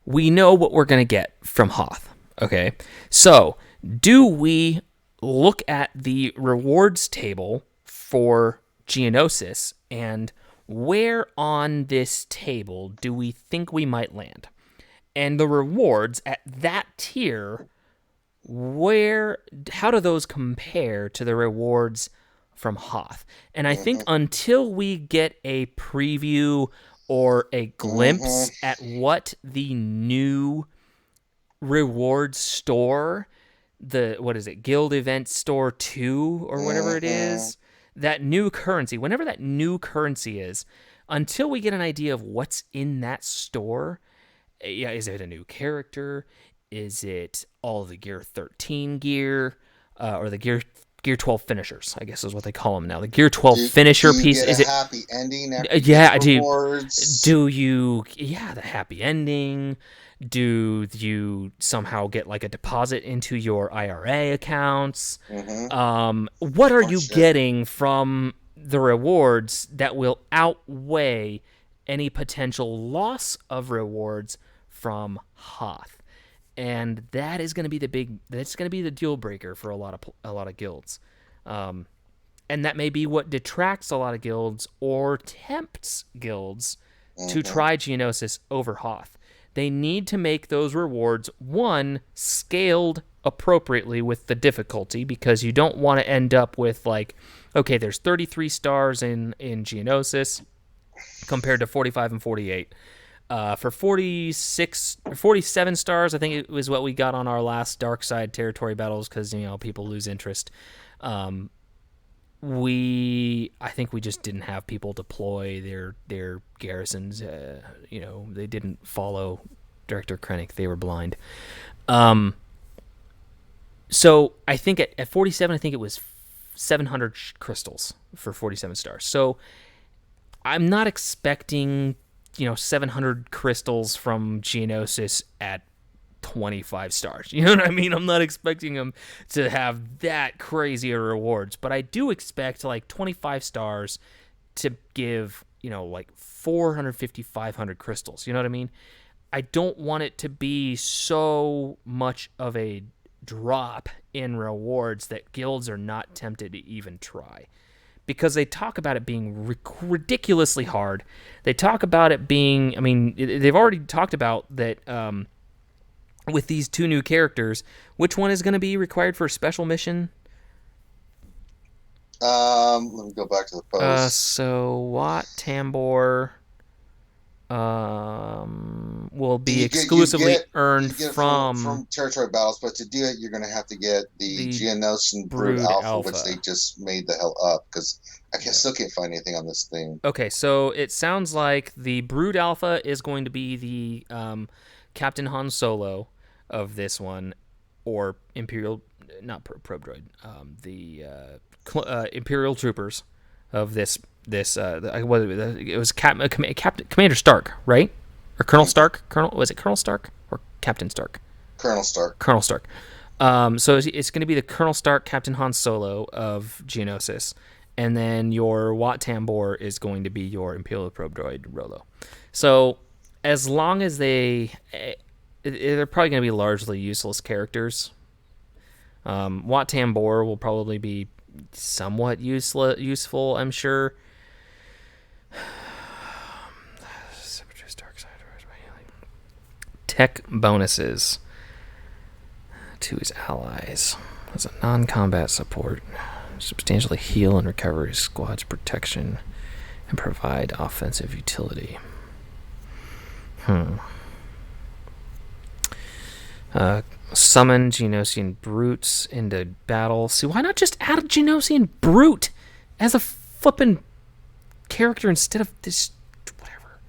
we know what we're going to get from Hoth. Okay, so do we look at the rewards table for Geonosis, and where on this table do we think we might land? And the rewards at that tier, how do those compare to the rewards from Hoth? And I think Mm-hmm. until we get a preview or a Mm-hmm. glimpse at what the new reward store, the what is it, guild event store 2 or whatever it Mm-hmm. is, that new currency, whenever that new currency is, until we get an idea of what's in that store, yeah, is it a new character, is it all the gear 13 gear, or the gear 12 finishers, I guess is what they call them now, the gear 12 Do finisher you piece, get a is it, happy ending after you get yeah, the rewards? do you, yeah, the happy ending? Do you somehow get like a deposit into your IRA accounts? Mm-hmm. What are Fun you shit. getting from the rewards that will outweigh any potential loss of rewards from Hoth? And that is going to be that's going to be the deal breaker for a lot of guilds. And that may be what detracts a lot of guilds or tempts guilds to Mm-hmm. try Geonosis over Hoth. They need to make those rewards, one, scaled appropriately with the difficulty, because you don't want to end up with, like, okay, there's 33 stars in Geonosis compared to 45 and 48. For 47 stars, I think it was what we got on our last Dark Side territory battles, because, people lose interest. I think we just didn't have people deploy their garrisons. They didn't follow Director Krennic. They were blind. So I think at 47, I think it was 700 crystals for 47 stars. So I'm not expecting 700 crystals from Geonosis at 25 stars. You know what I mean? I'm not expecting them to have that crazy of rewards, but I do expect like 25 stars to give, like 450, 500 crystals. You know what I mean? I don't want it to be so much of a drop in rewards that guilds are not tempted to even try, because they talk about it being ridiculously hard. They talk about it being, I mean, they've already talked about that with these two new characters, which one is going to be required for a special mission? Let me go back to the post. So Wat Tambor will be exclusively earned You get it from from territory battles, but to do it, you're going to have to get the the Geonosis Brood Brood Alpha, which they Alpha. just made the hell up because Yeah. still can't find anything on this thing. Okay, so it sounds like the Brood Alpha is going to be the Captain Han Solo of this one, or Imperial, not Probe Droid, the Imperial Troopers of this. It was Commander Stark, right? Or Colonel Mm-hmm. Stark? Was it Colonel Stark or Captain Stark? Colonel Stark. Colonel Stark. So it's going to be the Colonel Stark, Captain Han Solo of Geonosis, and then your Wat Tambor is going to be your Imperial Probe Droid Rolo. So as long as they're probably going to be largely useless characters. Wat Tambor will probably be somewhat useful, I'm sure. Tech bonuses to his allies as a non-combat support, substantially heal and recover his squad's protection, and provide offensive utility. Summon Genosian brutes into battle. See, why not just add a Genosian brute as a flippin' character instead of this? Whatever.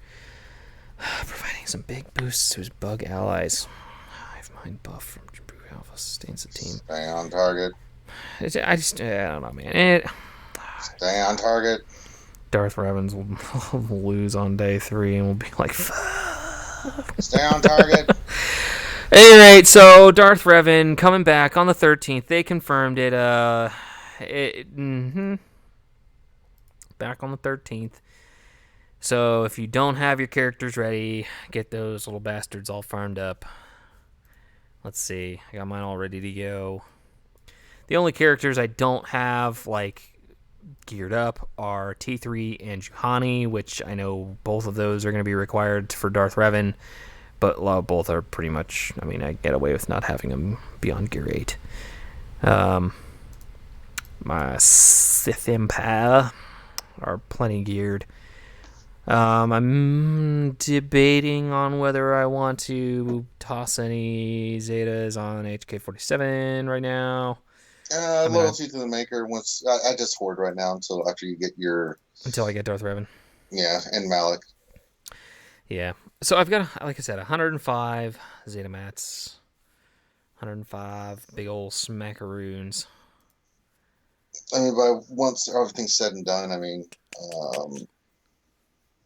Providing some big boosts to his bug allies. Hive mind buff from brute Alpha sustains the team. Stay on target. I don't know, man. Stay on target. Darth Revan's will lose on day 3, and we'll be like, fuck. Stay on target. At any rate, so Darth Revan coming back on the 13th. They confirmed it. Back on the 13th. So if you don't have your characters ready, get those little bastards all farmed up. Let's see. I got mine all ready to go. The only characters I don't have, like, geared up are T3 and Juhani, which I know both of those are going to be required for Darth Revan, but both are pretty much, I mean, I get away with not having them beyond gear 8. My Sith Empire are plenty geared. I'm debating on whether I want to toss any Zetas on HK-47 right now. Loyalty to the maker. Once I just hoard right now until after you get your Until I get Darth Revan. Yeah, and Malik. Yeah. So I've got, like I said, 105 Zeta Mats, 105 big old smackaroons. I mean, by once everything's said and done, I mean,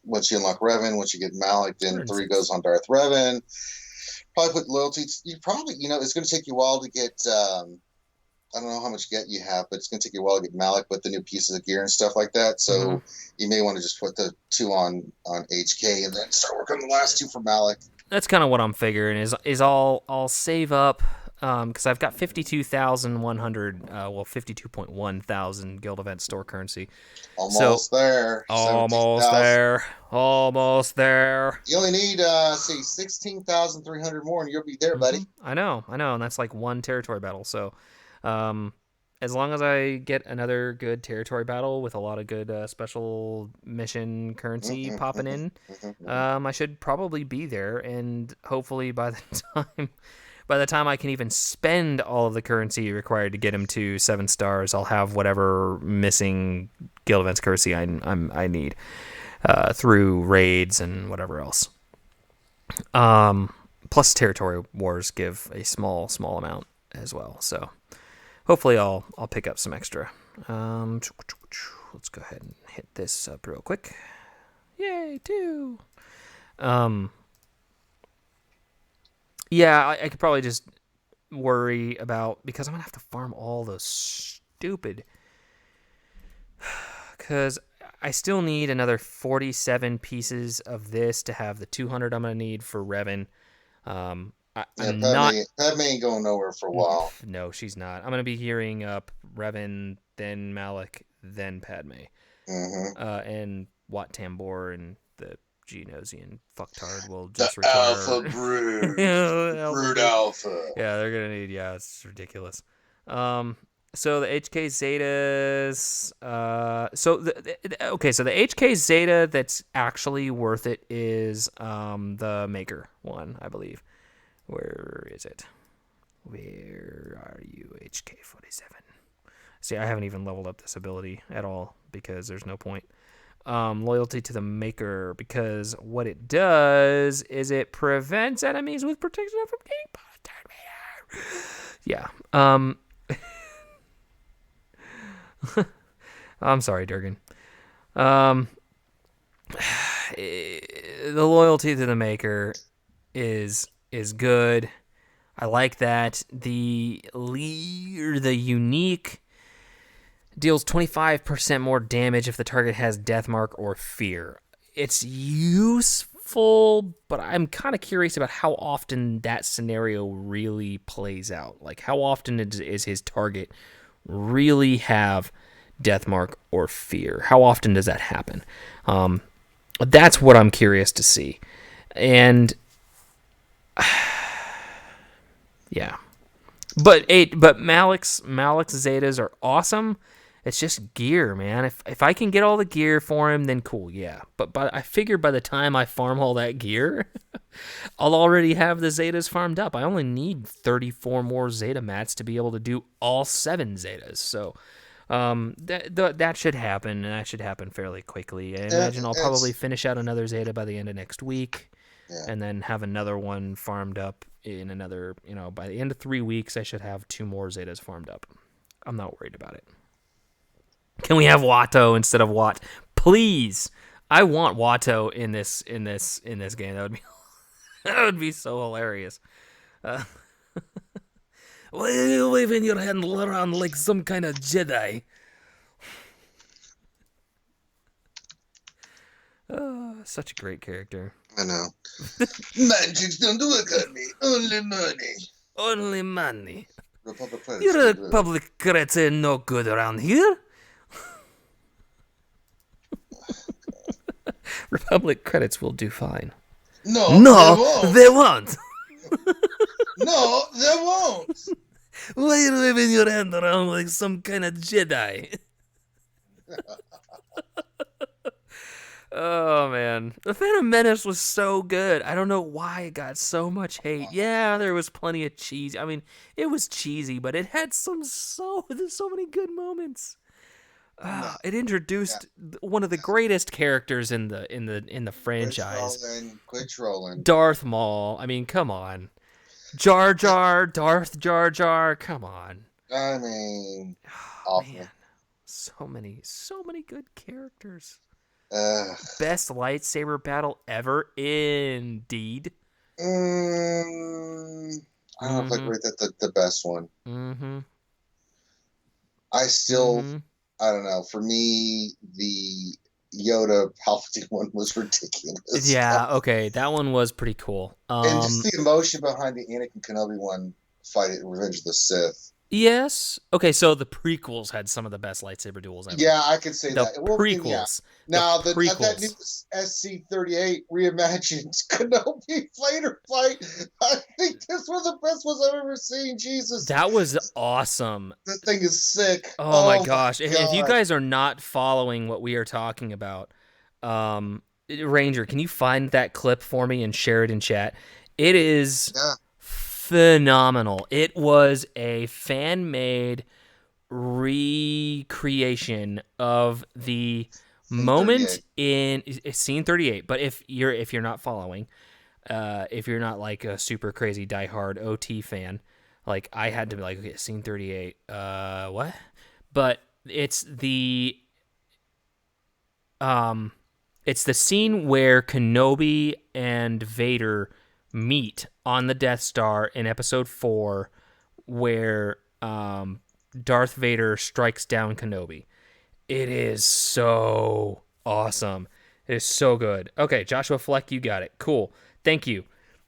once you unlock Revan, once you get Malik, then 3 goes on Darth Revan. Probably put loyalty. You probably, it's going to take you a while to get. I don't know how much get you have, but it's going to take you a while to get Malik with the new pieces of gear and stuff like that. So you may want to just put the 2 on HK and then start working on the last 2 for Malik. That's kind of what I'm figuring. Is I'll save up because I've got 52,100, 52.1 thousand Guild Event store currency. Almost there. Almost there. Almost there. You only need, 16,300 more and you'll be there, buddy. I know. And that's like 1 territory battle. So as long as I get another good territory battle with a lot of good special mission currency popping in, I should probably be there. And hopefully by the time I can even spend all of the currency required to get him to 7 stars, I'll have whatever missing Guild Events currency I need through raids and whatever else. Plus territory wars give a small amount as well. So hopefully I'll pick up some extra. Let's go ahead and hit this up real quick. Yay, 2. Yeah, I could probably just worry about, because I'm going to have to farm all those stupid, because I still need another 47 pieces of this to have the 200 I'm going to need for Revan. Padme ain't going nowhere for a while. No, she's not. I'm going to be gearing up Revan, then Malik, then Padme. And Wat Tambor and the Geonosian fucktard will just require... Alpha Brood. Brood Alpha. Yeah, they're going to need... Yeah, it's ridiculous. So the HK Zetas... So the HK Zeta that's actually worth it is the Maker one, I believe. Where is it? Where are you, HK-47? See, I haven't even leveled up this ability at all because there's no point. Loyalty to the Maker, because what it does is it prevents enemies with protection from getting bothered. Yeah. I'm sorry, Durgan. The loyalty to the Maker is good. I like that. The unique deals 25% more damage if the target has Death Mark or Fear. It's useful, but I'm kind of curious about how often that scenario really plays out. Like, how often is his target really have Death Mark or Fear? How often does that happen? That's what I'm curious to see. And yeah. But Malik's Zetas are awesome. It's just gear, man. If I can get all the gear for him, then cool, yeah. But I figure by the time I farm all that gear, I'll already have the Zetas farmed up. I only need 34 more Zeta mats to be able to do all 7 Zetas. So that should happen, and that should happen fairly quickly. I imagine I'll probably finish out another Zeta by the end of next week. Yeah. and then have another one farmed up in another, by the end of 3 weeks, I should have 2 more Zetas farmed up. I'm not worried about it. Can we have Watto instead of Watt? Please. I want Watto in this game. That would be so hilarious. Uh, Why are you waving your hand around like some kind of Jedi? Such a great character. I know. Magics don't work on me. Only money. Only money. Republic credits You're will a do it. public credits ain't no good around here. Republic credits will do fine. No, they No, won't. they won't. No, they won't. Why are you waving your hand around like some kind of Jedi? Oh man, the Phantom Menace was so good. I don't know why it got so much hate. Yeah, there was plenty of cheese. I mean, it was cheesy, but it had there's so many good moments. No. It Yeah. introduced one of the greatest characters in the Quit franchise, trolling. Quit trolling. Darth Maul. I mean, come on, Jar Jar, Darth Jar Jar. Come on, I mean, man, awful. so many good characters. Ugh. Best lightsaber battle ever, indeed. Mm, I don't know if I Mm-hmm. agree that the best one. Mm-hmm. I still, Mm-hmm. I don't know. For me, the Yoda Palpatine one was ridiculous. Yeah, okay, that one was pretty cool. And just the emotion behind the Anakin Kenobi one fight at Revenge of the Sith. Yes. Okay, so the prequels had some of the best lightsaber duels ever. Yeah, I could say The that. Well, yeah. prequels. The Now that new prequels. SC-38 reimagined Kenobi fighter fight, I think this was the best ones I've ever seen. Jesus, That was awesome. this thing is sick. Oh my Oh my gosh. If you god. guys are not following what we are talking about, Ranger, can you find that clip for me and share it in chat? It is Yeah, phenomenal. It was a fan-made recreation of the moment C-38. in scene 38. But if you're not following, if you're not like a super crazy diehard OT fan, like I had to be like, okay, scene 38, what? But um it's the scene where Kenobi and Vader meet on the Death Star in episode 4, where Darth Vader strikes down Kenobi. It is so awesome. It is so good. Okay, Joshua Fleck, you got it. Cool. Thank you.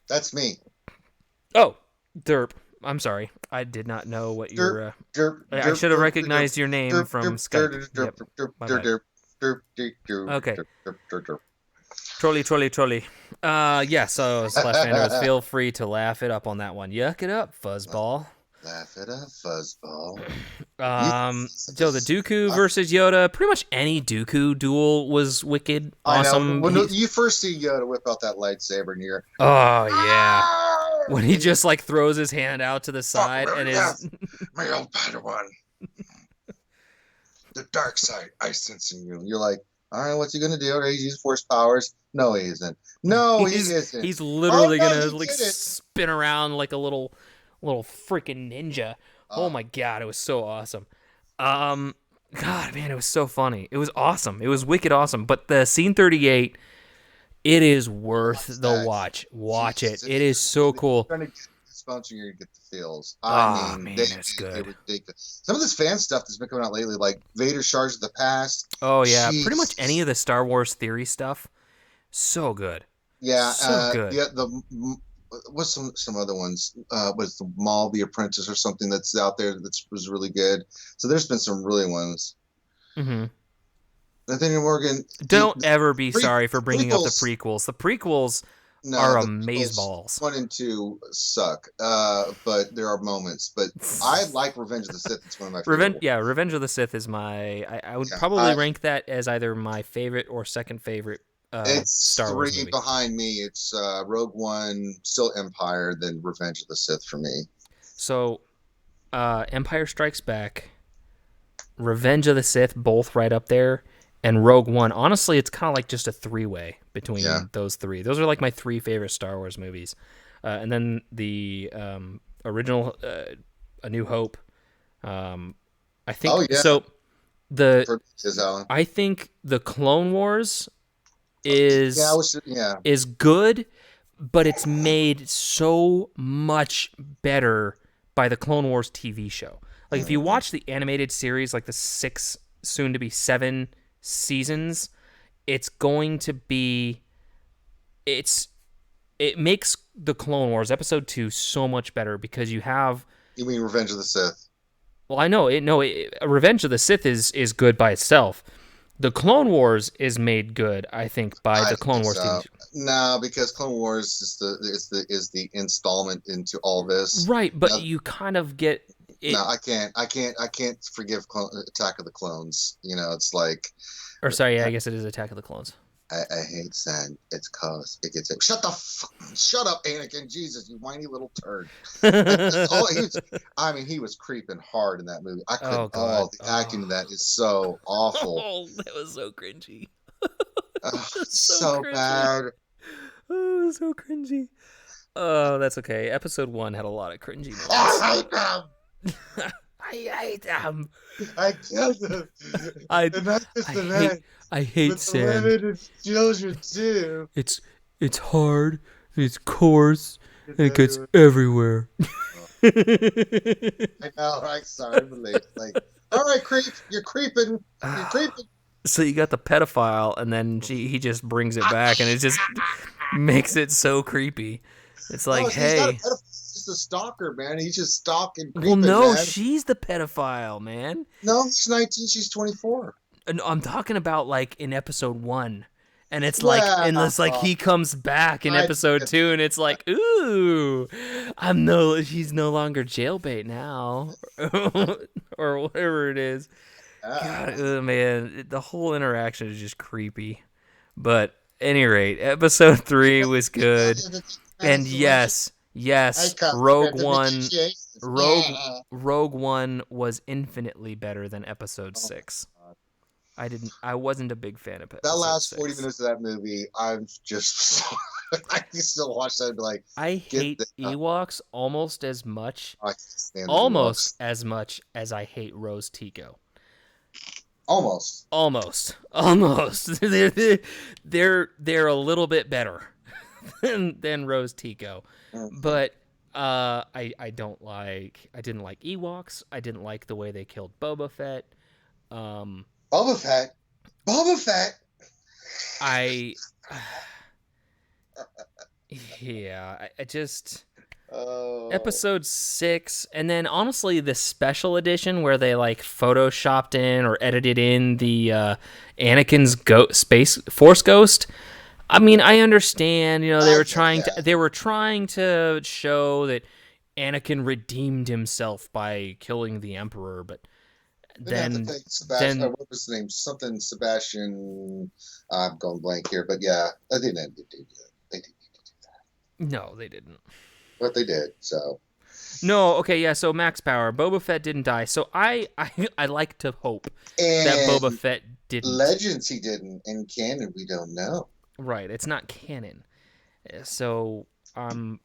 That's me. Oh, Derp. I'm sorry. I did not know what Derp, your. derp, I derp, should have derp, derp, recognized your name derp, from derp, Skype. derp, derp, Yep. derp, My derp, bad. derp, derp, derp, derp, Okay. derp, derp, derp, derp. Trolley. Yeah, so Slash Fandos, feel free to laugh it up on that one. Yuck it up, fuzzball. Laugh it up, fuzzball. So the Jesus. Dooku versus Yoda, pretty much any Dooku duel was wicked, I know. awesome. When you first see Yoda whip out that lightsaber and you're, Oh yeah. When he and you just like throws his hand out to the fuck side and yes, is my old Padawan. The dark side, I sense in you. You're like, all right, what's he gonna do? Okay, he's using force powers. No, he isn't. No, he isn't. he's Oh literally no, gonna he like did it. spin around like a little freaking ninja. Oh Uh, my god, it was so awesome. God, man, it was so funny. It was awesome. It was wicked awesome. But the scene 38, it is worth watch the that. watch. Watch Jesus, it. It is so cool. Trying to get the sponsor, you're gonna get the feels. I Ah, mean, man, it's they're good. ridiculous. Some of this fan stuff that's been coming out lately, like Vader Shards of the Past. Oh yeah, pretty much any Jesus. of the Star Wars theory stuff. So good. Yeah, So good. what's some other ones? Was the Maul the Apprentice or something that's out there that was really good. So there's been some really ones. Mm-hmm. Nathaniel Morgan, Don't ever be sorry for the bringing up the prequels. prequels. The prequels No, are the prequels amazeballs. 1 and 2 suck. But there are moments. But I like Revenge of the Sith. It's one of my favorite ones. Revenge of the Sith is my. I would Yeah, probably rank that as either my favorite or second favorite it's Star Wars 3 movie. behind me. It's Rogue One, still Empire, then Revenge of the Sith for me. So, Empire Strikes Back, Revenge of the Sith, both right up there, and Rogue One. Honestly, it's kind of like just a three-way Yeah. between those three. Those are like my three favorite Star Wars movies. And then the original A New Hope. Um, I think Oh yeah. so. The For says Alan. I think the Clone Wars Yeah, I is was. Yeah. is good, but it's made so much better by the Clone Wars TV show. Like if you Mhm. watch the animated series, like the six, soon to be seven seasons, it's going to be it's it makes the Clone Wars episode 2 so much better because you have You mean Revenge of the Sith? well I know it no it, Revenge of the Sith is good by itself. The Clone Wars is made good, I think, by I the don't Clone think Wars TV so. show. No, because Clone Wars is the installment into all this. Right, but Now, you kind of get no, it. I can't forgive Attack of the Clones. It's like Or sorry, yeah, I guess it is Attack of the Clones. I hate saying it's cause it gets it. Shut up, Anakin. Jesus, you whiny little turd. Like that's all he was. I mean, he was creeping hard in that movie. I Oh couldn't. God. Oh, the acting in Oh. that is so awful. Oh, that was so cringy. So So cringy. bad. Oh, so cringy. Oh, that's okay. Episode 1 had a lot of cringy moments. I hate them. I hate them. I killed them. I And not just I the hate men, I hate but the sand. women and children too. It's it's hard, it's coarse, It's and it gets everywhere. everywhere. I know, right? Sorry, I'm late. Like, all right, creep, you're creeping. You're creeping. So you got the pedophile, and then he just brings it back, and it just makes it so creepy. It's like, No, he's not a hey, pedophile. He's just a stalker, man. He's just stalking, well, creeping, no, man. she's the pedophile, man. No, he's 19. She's 24. And I'm talking about like in episode 1, and Well, it's like he comes back in I episode get 2, and it's like, ooh, he's no longer jailbait now, or whatever it is. that. God, man, the whole interaction is just creepy. But any rate, episode 3 was good, and I yes, come here Rogue to One, negotiate. Rogue Rogue One was infinitely better than Episode Oh, 6. I wasn't a big fan of that Episode last 40 6. minutes of that movie, I'm just I can still watch that and be like, I get hate the Ewoks I can't stand the almost Ewoks. as much as I hate Rose Tico. Almost. Almost. They're a little bit better than Rose Tico, Mhm. but I didn't like Ewoks. I didn't like the way they killed Boba Fett. Um, Boba Fett. Boba Fett. I yeah, I just Oh. episode 6, and then honestly the special edition where they like photoshopped in or edited in the Anakin's space force ghost. I mean, I understand, Yeah. they were trying to show that Anakin redeemed himself by killing the Emperor, but We'd have to then think Sebastian. then What was his name? Something Sebastian. I'm going blank here, but yeah, they didn't do that. They didn't need to do that, no, they didn't. but they did. So, No, okay, yeah, so Max Power, Boba Fett didn't die. So I like to hope that Boba and Fett didn't. Legends he didn't. In canon, we don't know. Right, it's not canon. So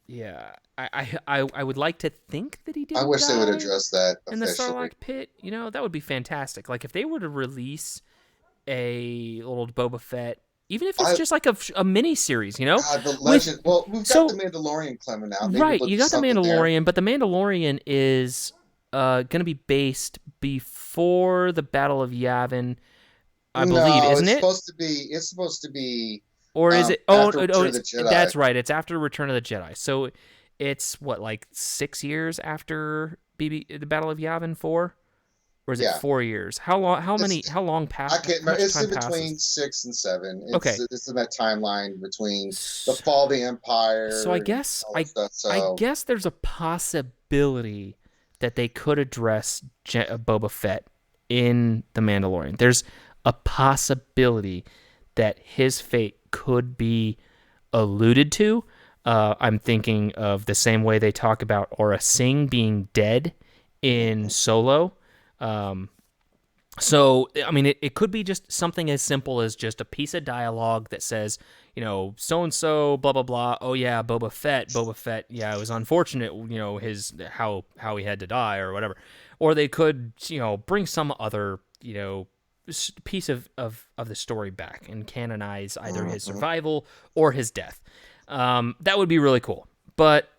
yeah, I would like to think that he I didn't wish they would die address that in the officially. Sarlacc pit. That would be fantastic. Like if they were to release a little Boba Fett, even if it's I just like a mini series, The with legend. Well, we've got the so Mandalorian coming out. Maybe right, look you for got the something there. Mandalorian, but the Mandalorian is gonna be based before the Battle of Yavin, I believe, No, isn't it's it? supposed to be. It's supposed to be Or is it? Oh, after oh, Return of the it's Jedi. that's right. It's after Return of the Jedi. So it's what, like 6 years after the Battle of Yavin 4, or is it Yeah, 4 years? How long? How it's. many? How long I pass? can't How remember. much It's time in passes? between 6 and 7. It's Okay, it's in that timeline between the so, fall of the so I Empire and guess all that I stuff. I So guess there's a possibility that they could address Boba Fett in the Mandalorian. There's a possibility that his fate could be alluded to. I'm thinking of the same way they talk about Aura Singh being dead in mhm. Solo. Um, So, I mean, it could be just something as simple as just a piece of dialogue that says, so and so, blah blah blah. Oh yeah, Boba Fett. Boba Fett. Yeah, it was unfortunate. His how he had to die or whatever. Or they could, bring some other, piece of the story back and canonize either his Mm-hmm. survival or his death. That would be really cool. But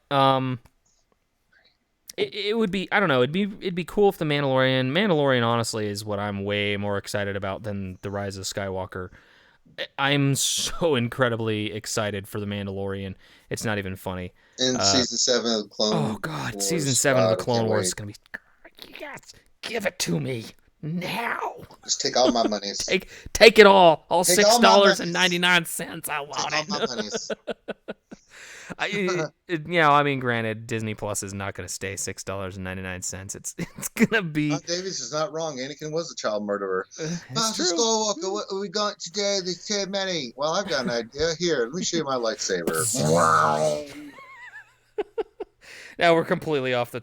it would be, I don't know, it'd be cool if the Mandalorian honestly is what I'm way more excited about than the Rise of Skywalker. I'm so incredibly excited for the Mandalorian. It's not even funny. In Uh, season 7 of oh Clone God, season Wars, 7 of the God, I Clone can't Wars is wait. gonna be, yes, give it to me now. Just take all my monies. Take it all Take six all my dollars and monies. 99 cents. I Take want all my it. monies. I mean, granted, Disney Plus is not going to stay $6.99. It's gonna be. Davies is not wrong. Anakin was a child murderer. It's Master true. Skywalker, what have we got today? There's too many. Well, I've got an idea. Here, let me show you my lightsaber. Now we're completely off the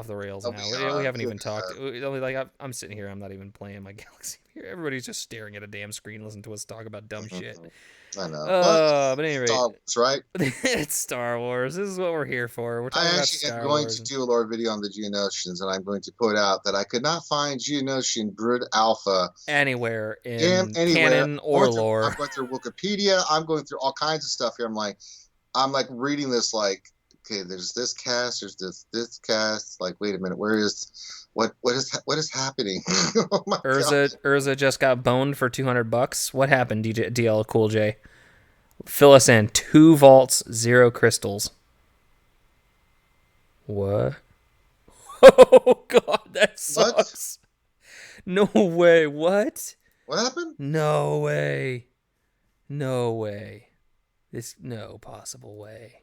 rails. Oh, Now we we are. haven't Good even talked. God. Like I'm sitting here. I'm not even playing my Galaxy here. Everybody's just staring at a damn screen, listening to us talk about dumb shit. Mhm. I know. But But at any rate, Star Wars, right? it's Star Wars. This is what we're here for. We're I talking about actually am Star going Wars. to do a lore video on the Geonosians, and I'm going to put out that I could not find Geonosian Brood Alpha Anywhere in anywhere. canon or lore. I'm going through Wikipedia. I'm going through all kinds of stuff here. I'm like reading this like, okay, there's this cast, there's this cast. Like, wait a minute, what is happening? Oh my god! Urza just got boned for $200. What happened, DL Cool J? Fill us in. 2 vaults, 0 crystals. What? Oh God, that What? sucks. No way. What? What happened? No way. No way. This no possible way.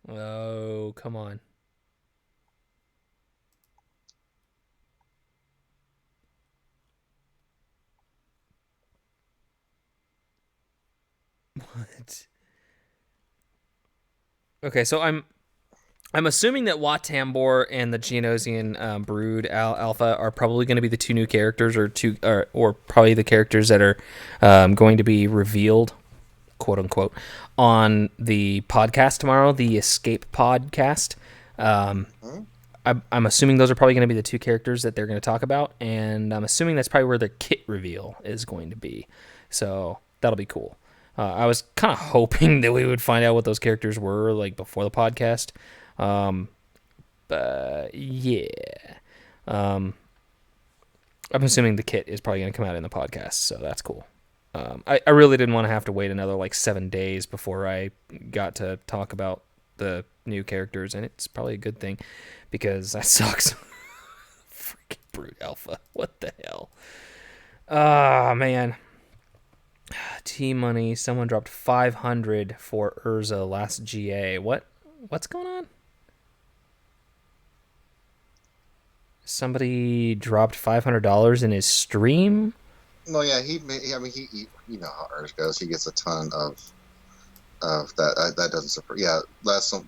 Oh, come on. What? Okay, so I'm assuming that Wat Tambor and the Geonosian Brood Alpha are probably going to be the 2 new characters, or probably the characters that are going to be revealed, quote unquote, on the podcast tomorrow, the Escape podcast. Hmm? I'm assuming those are probably going to be the 2 characters that they're going to talk about, and I'm assuming that's probably where the kit reveal is going to be. So that'll be cool. I was kind of hoping that we would find out what those characters were like before the podcast. But yeah, I'm assuming the kit is probably going to come out in the podcast, so that's cool. I really didn't want to have to wait another like 7 days before I got to talk about the new characters, and it's probably a good thing because that sucks. Freaking Brute Alpha. What the hell? Ah, man. T Money. Someone dropped 500 for Urza last GA. What's going on? Somebody dropped $500 in his stream. No, yeah, I mean, you know how Earth goes. He gets a ton of that. That doesn't support. Yeah, last some.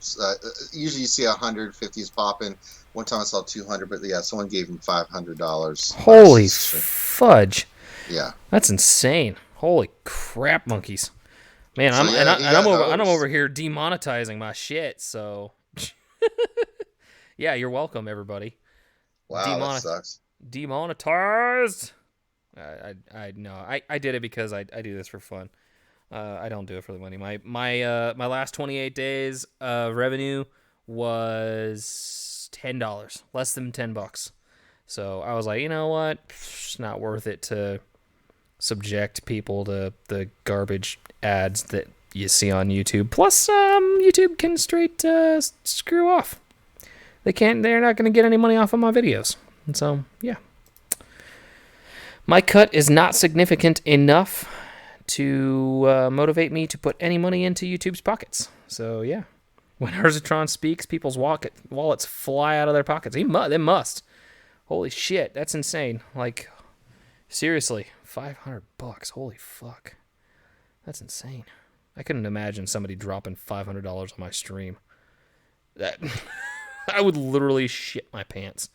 Usually you see 150s popping. One time I saw 200, but yeah, someone gave him $500. Holy fudge! Yeah, That's insane. Holy crap, monkeys! Man, so yeah, I'm over here demonetizing my shit. So yeah, you're welcome, everybody. Wow, that sucks. Demonetized. I did it because I do this for fun. I don't do it for the money. My last 28 days revenue was $10, less than $10. So I was like, you know what? It's not worth it to subject people to the garbage ads that you see on YouTube. Plus, YouTube can straight screw off. They're not going to get any money off of my videos. And so, yeah. My cut is not significant enough to motivate me to put any money into YouTube's pockets. So, yeah. When Urzatron speaks, people's wallets fly out of their pockets. They must. Holy shit, that's insane. Like, seriously, $500. Holy fuck. That's insane. I couldn't imagine somebody dropping $500 on my stream. That I would literally shit my pants.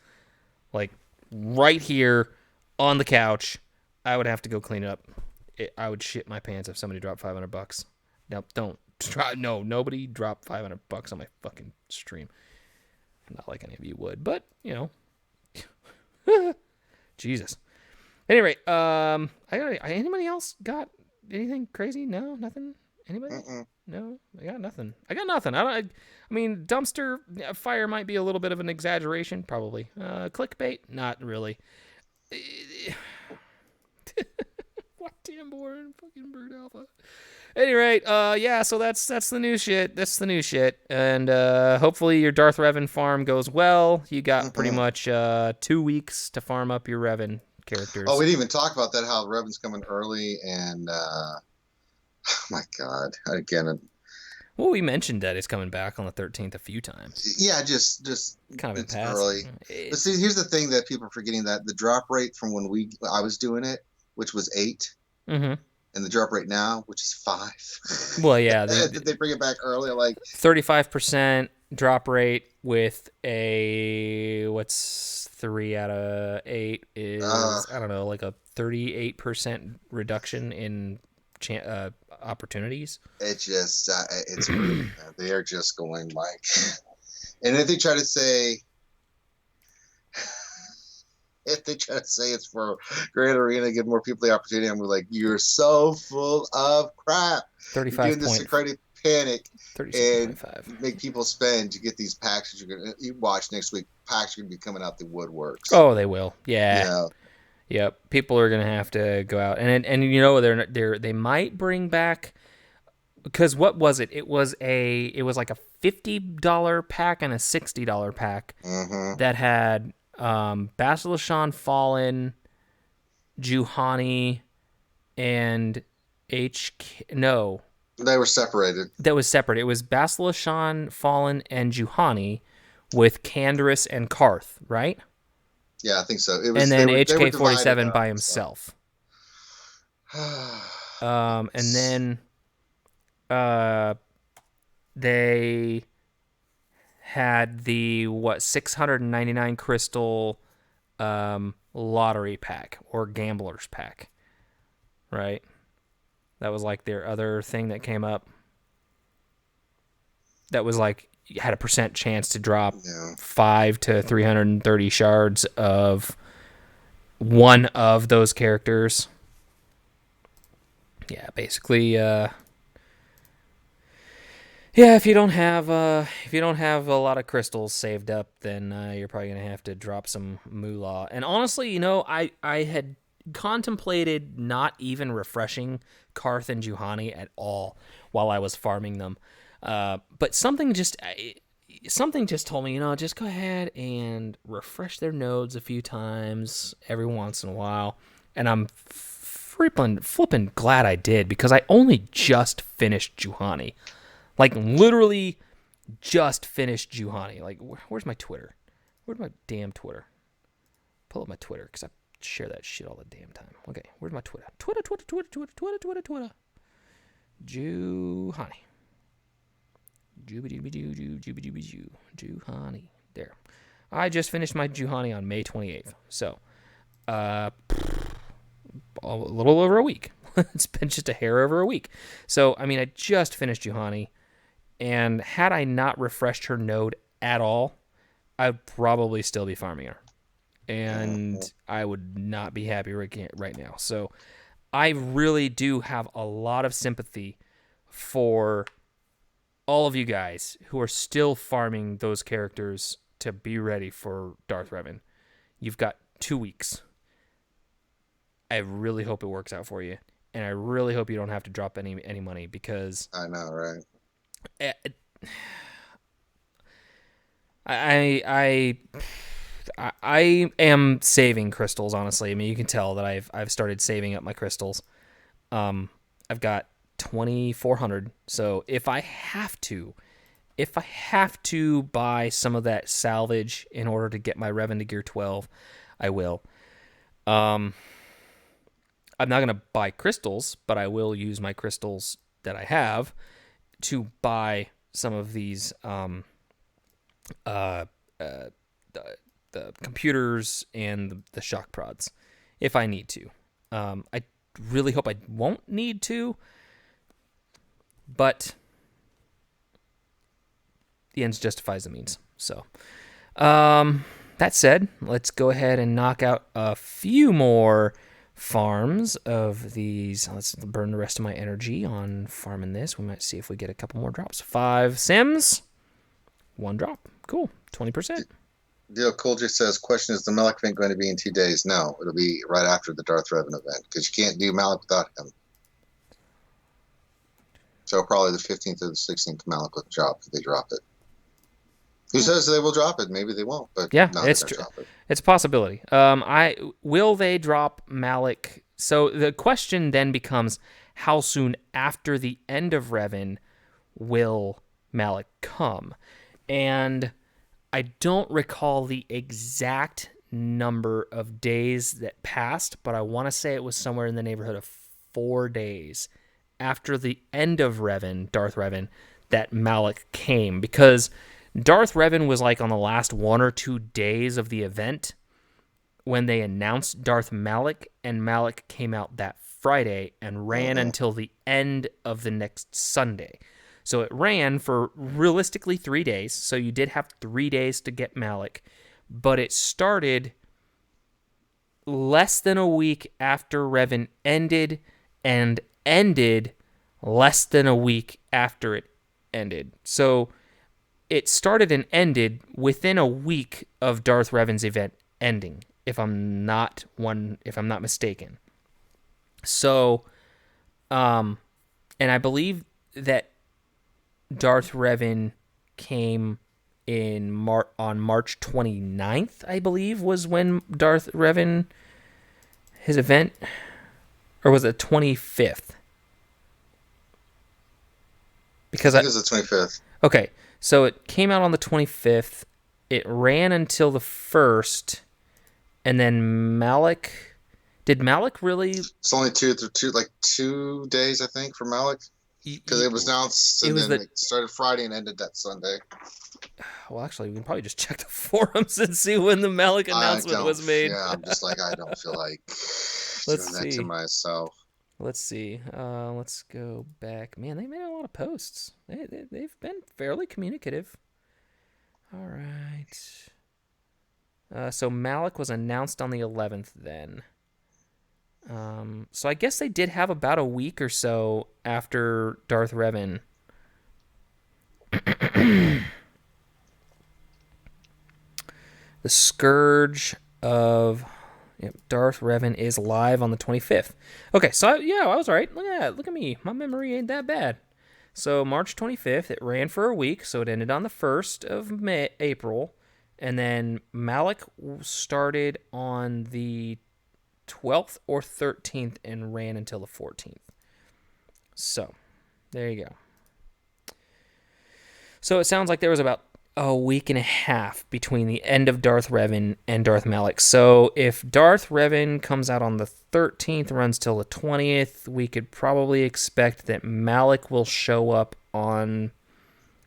like right here on the couch. I would have to go clean it up. I would shit my pants if somebody dropped $500. No, don't try. No, nobody dropped $500 on my fucking stream. Not like any of you would, but you know, Jesus. Anyway, anybody else got anything crazy? No, nothing. Anybody? Mm-mm. No, I got nothing. I mean, dumpster fire might be a little bit of an exaggeration, probably. Clickbait, not really. What damn boring fucking bird alpha. Any rate, yeah, so that's the new shit. That's the new shit. And hopefully your Darth Revan farm goes well. You got pretty Mm-hmm. much 2 weeks to farm up your Revan Oh, characters. we didn't even talk about that. How Revan's coming early, and oh my God, again, Well, we mentioned that it's coming back on the 13th a few times. yeah, just Kind of in it's early. passing. But see, here's the thing that people are forgetting, that the drop rate from when I was doing it, which was 8, Mm-hmm. and the drop rate now, which is 5. Well, yeah, Did they bring it back early? Like, 35% drop rate with a what's 3 out of 8 uh, is I don't know, like a 38% reduction in opportunities. it's crazy. They are just going like, and if they try to say, it's for Grand Arena, give more people the opportunity, I'm like, you're so full of crap. You're doing this to create panic and 36.5. make people spend to get these packs. You watch next week. Packs are going to be coming out the woodworks. Oh, they will. Yeah. Yeah. Yep. People are gonna have to go out and you know they might bring back, because what was it? It was like a $50 pack and a $60 pack Mm-hmm. that had Basilishan Fallen, Juhani, and HK. No, They were separated. that was separate. It was Basilishan Fallen and Juhani with Canderous and Karth, right? Yeah, I think so. It And was then they were HK-47 divided by up. So. himself. And then uh, they had the 699 crystal lottery pack or gambler's pack, right? That was like their other thing that came up. That was like you had a percent chance to drop Yeah. 5 to 330 shards of one of those characters. Yeah, basically, yeah, if you don't have a lot of crystals saved up, then you're probably gonna have to drop some moolah. And honestly, you know, I had contemplated not even refreshing Karth and Juhani at all while I was farming them, but something just told me, you know, just go ahead and refresh their nodes a few times every once in a while, and I'm flipping glad I did, because I only just finished Juhani. Like, literally just finished Juhani. Like, where's my Twitter? Where's my damn Twitter? Pull up my Twitter, because I share that shit all the damn time. Okay, where's my Twitter? Twitter. Juhani. Juhani. There. I just finished my Juhani on May 28th. So, a little over a week. It's been just a hair over a week. So, I mean, I just finished Juhani. And had I not refreshed her node at all, I'd probably still be farming her. And I would not be happy right now. So I really do have a lot of sympathy for all of you guys who are still farming those characters to be ready for Darth Revan. You've got 2 weeks. I really hope it works out for you. And I really hope you don't have to drop any money, because I know, right? I am saving crystals, honestly. I mean, you can tell that I've started saving up my crystals. I've got 2,400. So if I have to buy some of that salvage in order to get my Revan to gear 12, I will. I'm not gonna buy crystals, but I will use my crystals that I have to buy some of these the computers and the shock prods if I need to. I really hope I won't need to, but the ends justifies the means. So, that said, let's go ahead and knock out a few more farms of these. Let's burn the rest of my energy on farming this. We might see if we get a couple more drops. 5 sims, 1 drop. Cool. 20%. Deal Cool J says, question, is the Malik event going to be in 2 days? No, it'll be right after the Darth Revan event because you can't do Malik without him. So probably the 15th or the 16th Malik will drop if they drop it. Who says they will drop it? Maybe they won't, but yeah, no, it's they're true. drop it. It's a possibility. Will they drop Malik? So the question then becomes, how soon after the end of Revan will Malik come? And I don't recall the exact number of days that passed, but I want to say it was somewhere in the neighborhood of 4 days after the end of Revan, Darth Revan, that Malik came, because Darth Revan was like on the last 1 or 2 days of the event when they announced Darth Malik, and Malik came out that Friday and ran until the end of the next Sunday. So it ran for realistically 3 days. So you did have 3 days to get Malik, but it started less than a week after Revan ended and ended less than a week after it ended. So it started and ended within a week of Darth Revan's event ending, if I'm not mistaken. So, and I believe that Darth Revan came on March 29th, I believe, was when Darth Revan, his event, or was it 25th? Because I think it was the 25th. Okay, so it came out on the 25th. It ran until the 1st, and then Malik. Did Malik really? It's only 2 days, I think, for Malik. Because it was announced, and then it started Friday and ended that Sunday. Well, actually, we can probably just check the forums and see when the Malik announcement was made. Yeah, I'm just like, I don't feel like doing that to myself. Let's see. Let's go back. Man, they made a lot of posts. They've been fairly communicative. All right. So Malik was announced on the 11th then. So I guess they did have about a week or so after Darth Revan. The Scourge of Darth Revan is live on the 25th. Okay, so I was right. Look at that. Look at me. My memory ain't that bad. So March 25th, it ran for a week, so it ended on the 1st of April. And then Malik started on the 12th or 13th and ran until the 14th. So, there you go. So it sounds like there was about a week and a half between the end of Darth Revan and Darth Malik. So if Darth Revan comes out on the 13th, runs till the 20th, we could probably expect that Malik will show up on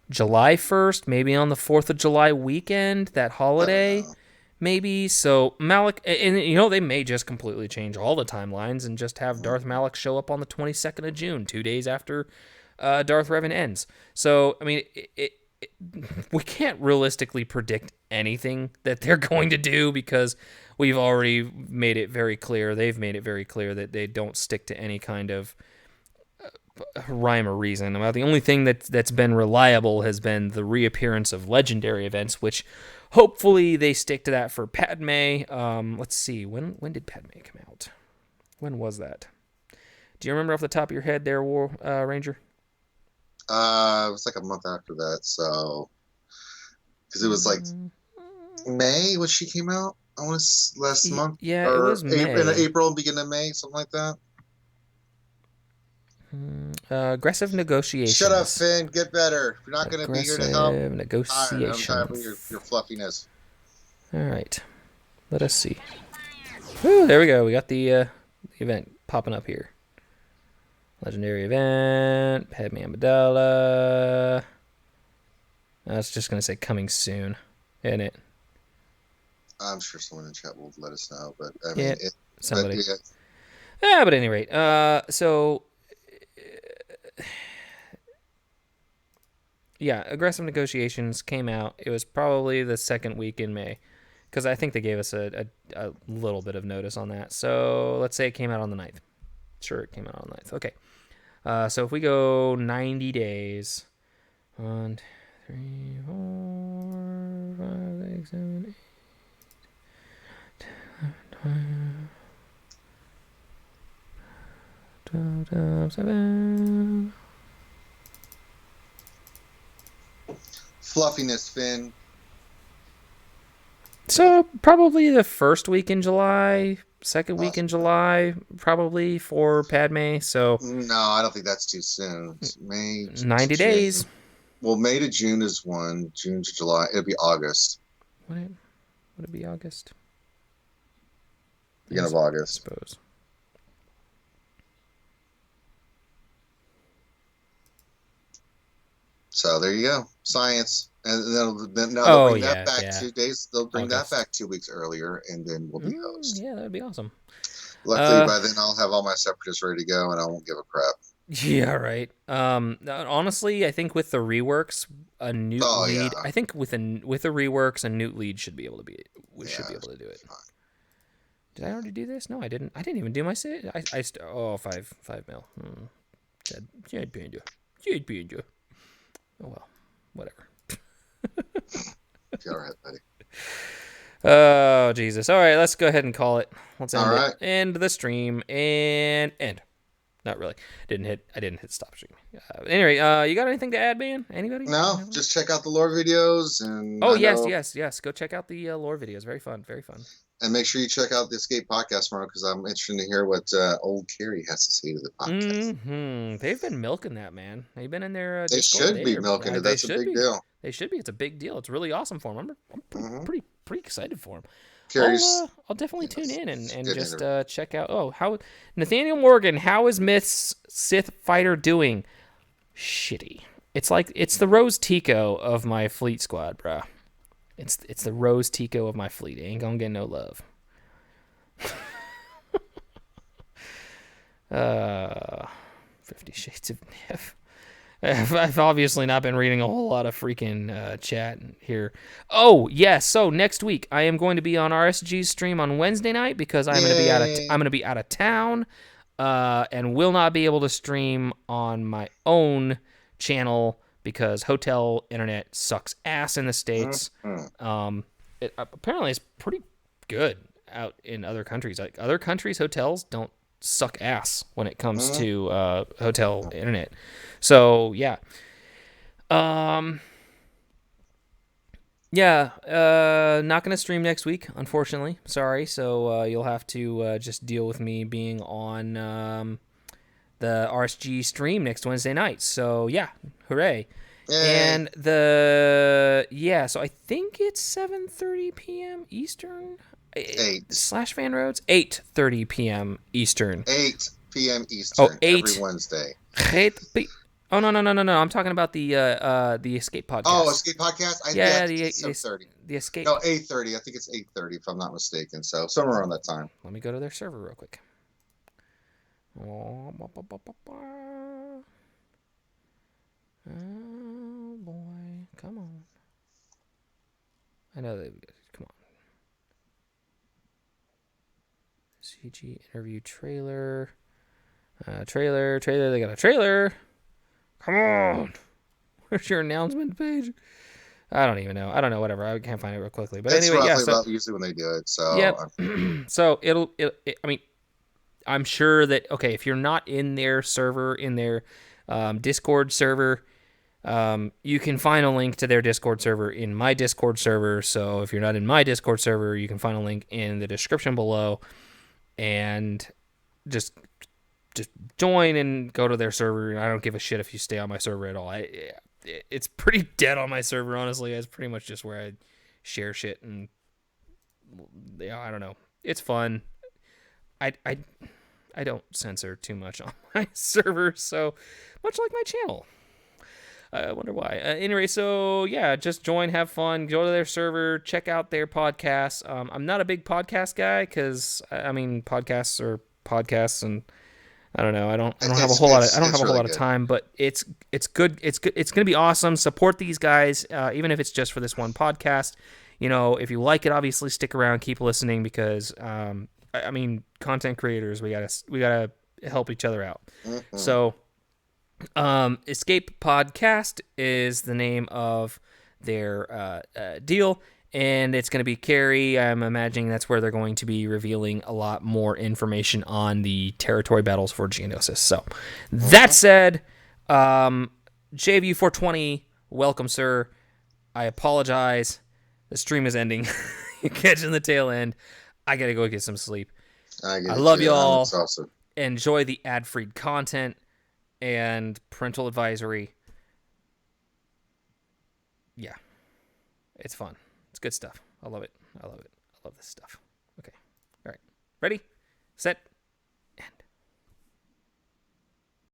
July 1st, maybe on the 4th of July weekend, that holiday, maybe. So Malik, and they may just completely change all the timelines and just have Darth Malik show up on the 22nd of June, 2 days after Darth Revan ends. So, I mean, we can't realistically predict anything that they're going to do because we've already made it very clear. They've made it very clear that they don't stick to any kind of rhyme or reason. Well, the only thing that's been reliable has been the reappearance of legendary events, which hopefully they stick to that for Padme. Let's see, when did Padme come out? When was that? Do you remember off the top of your head there, Ranger? It was like a month after that, so because it was like May when she came out. I want to last month. Yeah, it was May. In April, beginning of May, something like that. Aggressive negotiations. Shut up, Finn. Get better. You're not going to be here to help. Negotiations. I'm tired of your fluffiness. All right, let us see. Woo, there we go. We got the event popping up here. Legendary event, Padme Amidala. I was just going to say coming soon, isn't it? I'm sure someone in chat will let us know, but I Yeah, mean, but somebody. yeah, Yeah, but at any rate, so yeah, aggressive negotiations came out. It was probably the second week in May, because I think they gave us a little bit of notice on that. So let's say it came out on the 9th. Sure, it came out on the 9th. Okay. So if we go 90 days, 1, 2, 3, 4, 5, 6, 7, 8, 12, 7. fluffiness, Finn. So probably the first week in July, second week in Possibly. July, probably for Padme. So No, I don't think that's too soon. It's May to 90 days. June. Well, May to June is one. June to July, it'll be August. Would it be August? I Beginning of August. suppose. So there you go, science. And now they'll Oh bring that yeah, back yeah. 2 days. They'll bring that August. back 2 weeks earlier, and then we'll be host. Yeah, that'd be awesome. Luckily, Uh, by then I'll have all my separatists ready to go, and I won't give a crap. yeah, right. Honestly, I think with the reworks, a Newt Oh lead. yeah, I think with the reworks, a Newt lead should yeah, be able to do it. fine. Did I already do this? No, I didn't. I didn't even do my sit. Oh, 5 mil. Jade Panda. Jade Panda. Oh well, whatever. All right, buddy. Oh Jesus! All right, let's go ahead and call it. Let's All end it. right. End the stream and end. Not really. I didn't hit stop stream. Anyway, you got anything to add, man? Anybody? No, just check out the lore videos, and Oh I yes, know, yes, yes. Go check out the lore videos. Very fun. Very fun. and make sure you check out the Escape podcast tomorrow because I'm interested to hear what old Carrie has to say to the podcast. They've been milking that, man. They've been in their They Discord. should be milking it. They That's a should big be. deal. They should be. It's a big deal. It's really awesome for them. I'm Mm-hmm. pretty excited for them. Carrie's, I'll definitely you know, tune in it's a and good just interview. check out. Oh, how Nathaniel Morgan? How is Myth's Sith fighter doing? Shitty. It's the Rose Tico of my fleet squad, bruh. It's the Rose Tico of my fleet. Ain't gonna get no love. 50 Shades of Nev. I've obviously not been reading a whole lot of freaking chat here. Oh yes, so next week I am going to be on RSG's stream on Wednesday night because I'm Yay! going to be out of town, and will not be able to stream on my own channel because hotel internet sucks ass in the states. Mm-hmm. It apparently is pretty good out in other countries. Like other countries, hotels don't suck ass when it comes Mm-hmm. to hotel internet. So yeah, um, yeah, not gonna stream next week, unfortunately. Sorry. So you'll have to just deal with me being on the RSG stream next Wednesday night. So yeah, hooray! Yay! And so I think it's 7:30 p.m. Eastern. Eight. Slash Fan Roads 8:30 p.m. Eastern. 8 p.m. Oh, Eastern every 8. Wednesday. Oh no. I'm talking about the Escape Oh, podcast. Escape podcast. Yeah, I Yeah, think it's 7:30. the Escape. No, 8:30. I think it's 8:30 if I'm not mistaken. So somewhere around that time. Let me go to their server real quick. Oh boy, come on. I know they come on. CG interview trailer. Trailer. They got a trailer. Come on. Where's your announcement page? I don't even know. I don't know. Whatever. I can't find it real quickly. But It's anyway, yeah. roughly So, about usually when they do it. So yep. So I mean, I'm sure that if you're not in their server, in their Discord server, you can find a link to their Discord server in my Discord server. So if you're not in my Discord server, you can find a link in the description below, and just join and go to their server. I don't give a shit if you stay on my server at all. It's pretty dead on my server, honestly. It's pretty much just where I share shit, and yeah, I don't know. It's fun. I don't censor too much on my server, so much like my channel. I wonder why. Anyway, so yeah, just join, have fun, go to their server, check out their podcasts. I'm not a big podcast guy because I mean podcasts are podcasts, and I don't know. I don't have a It's whole lot of I it's don't have it's a whole really lot of good. time, but it's good. It's good. It's gonna be awesome. Support these guys, even if it's just for this one podcast. You know, if you like it, obviously stick around, keep listening because I mean, content creators, we gotta help each other out. Hmm. So Escape Podcast is the name of their deal, and it's going to be Carrie. I'm imagining that's where they're going to be revealing a lot more information on the territory battles for Geonosis. So, that Hmm. said, JVU420, welcome, sir. I apologize. The stream is ending. You're catching the tail end. I got to go get some sleep. I I get it love too. I'm y'all. exhausted. Enjoy the ad free content and parental advisory. Yeah, it's fun. It's good stuff. I love it. I love it. I love this stuff. Okay. All right. Ready? Set.